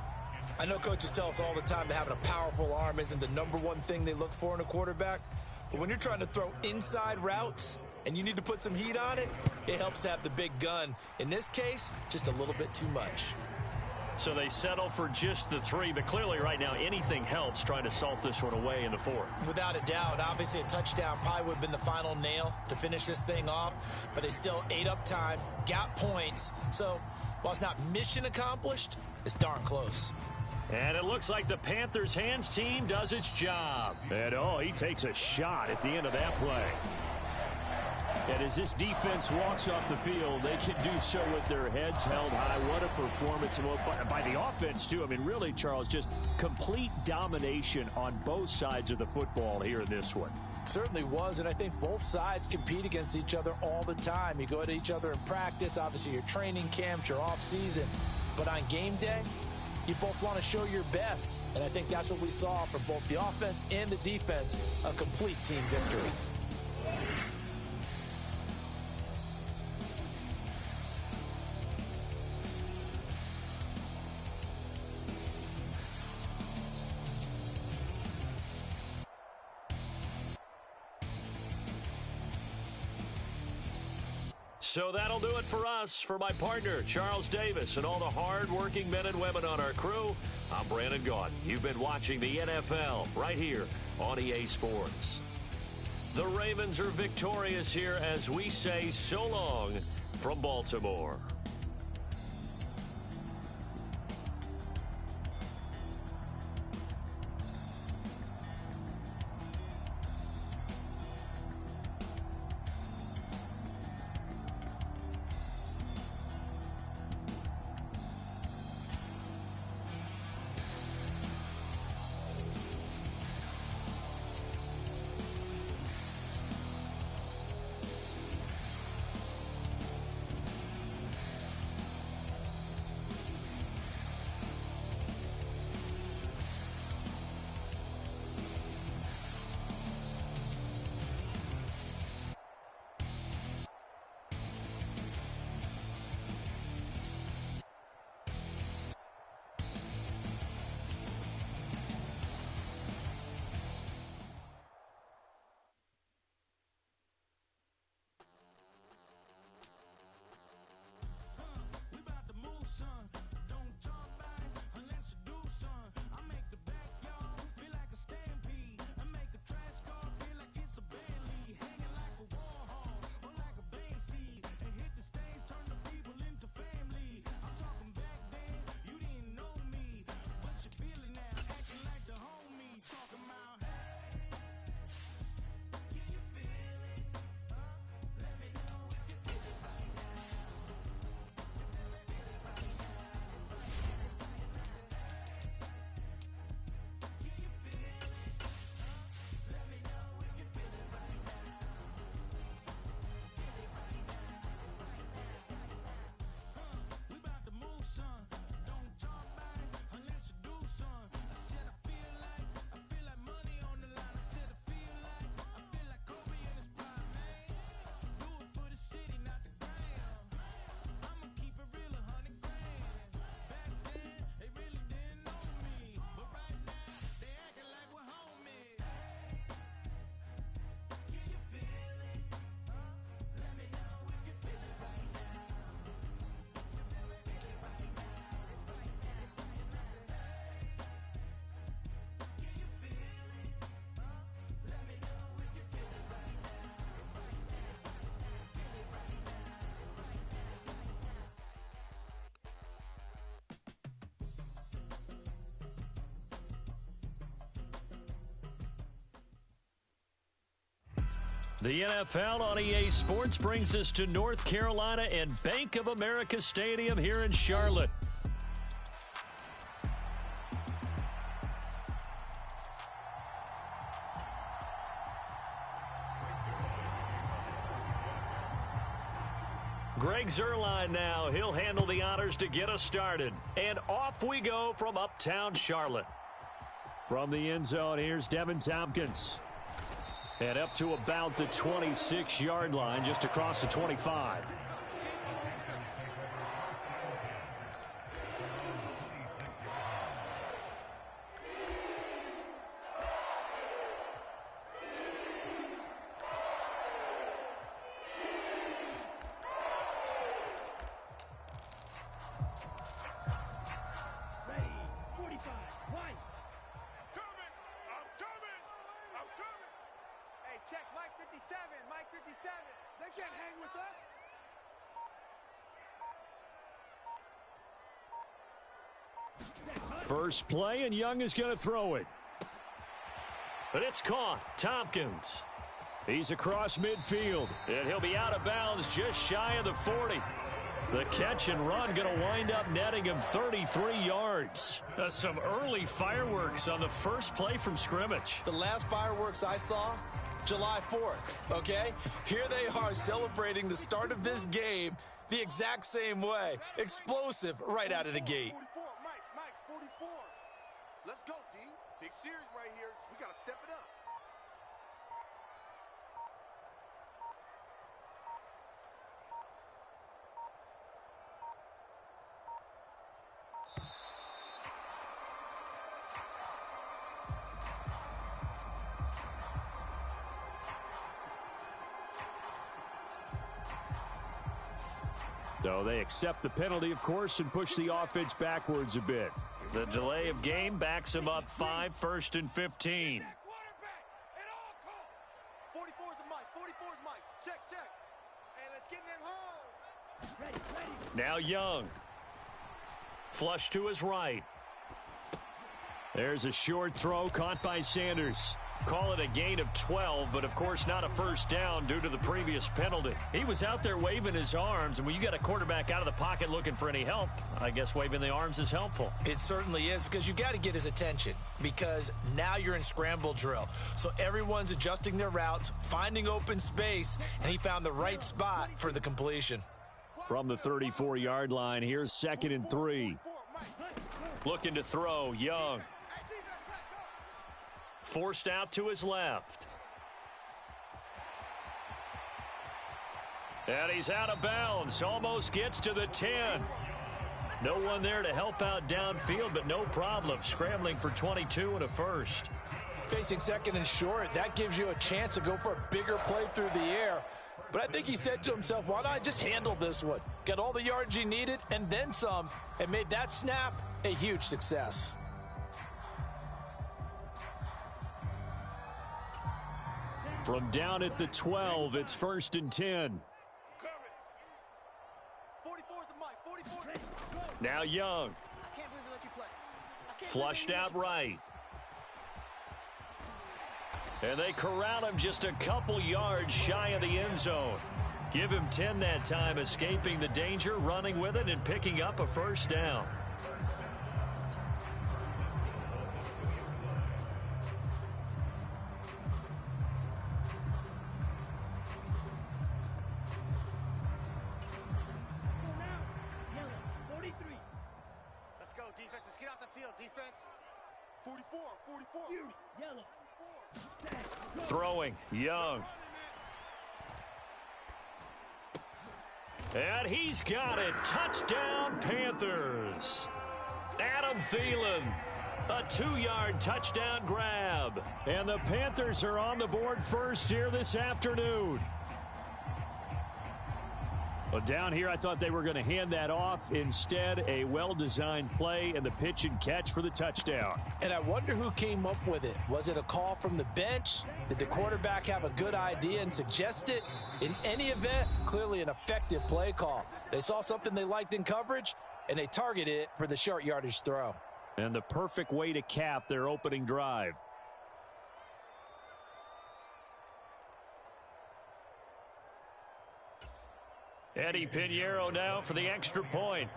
I know coaches tell us all the time that having a powerful arm isn't the #1 thing they look for in a quarterback. But when you're trying to throw inside routes and you need to put some heat on it, it helps to have the big gun. In this case, just a little bit too much. So they settle for just the 3, but clearly right now anything helps trying to salt this one away in the 4th. Without a doubt, obviously a touchdown probably would have been the final nail to finish this thing off, but they still ate up time, got points. So while it's not mission accomplished, it's darn close. And it looks like the Panthers' hands team does its job. And oh, he takes a shot at the end of that play. And as this defense walks off the field, they can do so with their heads held high. What a performance by the offense, too. I mean, really, Charles, just complete domination on both sides of the football here in this one. Certainly was, and I think both sides compete against each other all the time. You go at each other in practice, obviously your training camps, your off season. But on game day, you both want to show your best. And I think that's what we saw from both the offense and the defense, a complete team victory. So that'll do it for us. For my partner, Charles Davis, and all the hard-working men and women on our crew, I'm Brandon Gaudin. You've been watching the NFL right here on EA Sports. The Ravens are victorious here as we say so long from Baltimore. The NFL on EA Sports brings us to North Carolina and Bank of America Stadium here in Charlotte. Greg Zuerlein now. He'll handle the honors to get us started. And off we go from uptown Charlotte. From the end zone, here's Devin Tompkins. And up to about the 26-yard line, just across the 25. First play, and Young is going to throw it. But it's caught. Tompkins. He's across midfield, and he'll be out of bounds just shy of the 40. The catch and run going to wind up netting him 33 yards. Some early fireworks on the first play from scrimmage. The last fireworks I saw, July 4th, okay? Here they are celebrating the start of this game the exact same way. Explosive right out of the gate. Let's go, D. Big series right here. We got to step it up. So they accept the penalty, of course, and push the offense backwards a bit. The delay of game backs him up 5, 1st and 15. 44's the mic. 44's mic. Check. Hey, let's get in them holes. Now Young. Flush to his right. There's a short throw caught by Sanders. Call it a gain of 12, but of course not a first down due to the previous penalty. He was out there waving his arms, and when you got a quarterback out of the pocket looking for any help, I guess waving the arms is helpful. It certainly is, because you got to get his attention, because now you're in scramble drill. So everyone's adjusting their routes, finding open space, and he found the right spot for the completion. From the 34-yard line, here's 2nd and 3. Looking to throw, Young. Forced out to his left. And he's out of bounds. Almost gets to the 10. No one there to help out downfield, but no problem. Scrambling for 22 and a first. Facing 2nd and short, that gives you a chance to go for a bigger play through the air. But I think he said to himself, why not just handle this one? Got all the yards he needed and then some, and made that snap a huge success. From down at the 12, it's 1st and 10. 44's the mic. 44. Now Young. I can't believe they let you play. Flushed out right. And they corral him just a couple yards shy of the end zone. Give him 10 that time, escaping the danger, running with it, and picking up a first down. Let's go, defense. Let's get out the field, defense. 44. Yellow. Throwing, Young. And he's got it. Touchdown, Panthers. Adam Thielen. A 2-yard touchdown grab. And the Panthers are on the board first here this afternoon. Well, down here, I thought they were going to hand that off. Instead, a well-designed play and the pitch and catch for the touchdown. And I wonder who came up with it. Was it a call from the bench? Did the quarterback have a good idea and suggest it? In any event, clearly an effective play call. They saw something they liked in coverage, and they targeted it for the short yardage throw. And the perfect way to cap their opening drive. Eddie Pinheiro now for the extra point.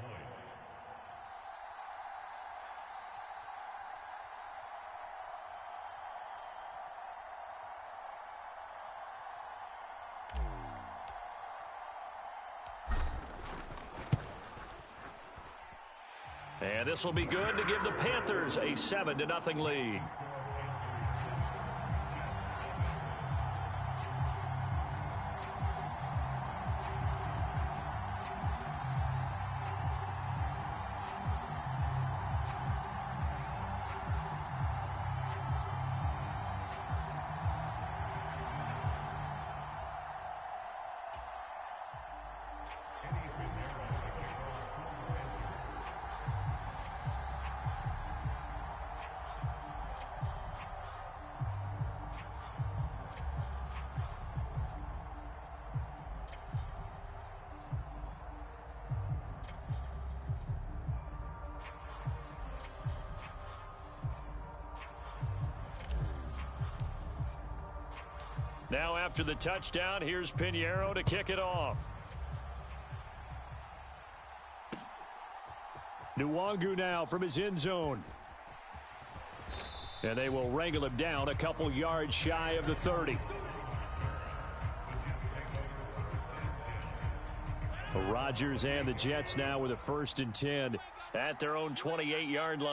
And this will be good to give the Panthers a 7-0 lead. Now after the touchdown, here's Pinheiro to kick it off. Nwangu now from his end zone. And they will wrangle him down a couple yards shy of the 30. Rodgers and the Jets now with a 1st and 10 at their own 28-yard line.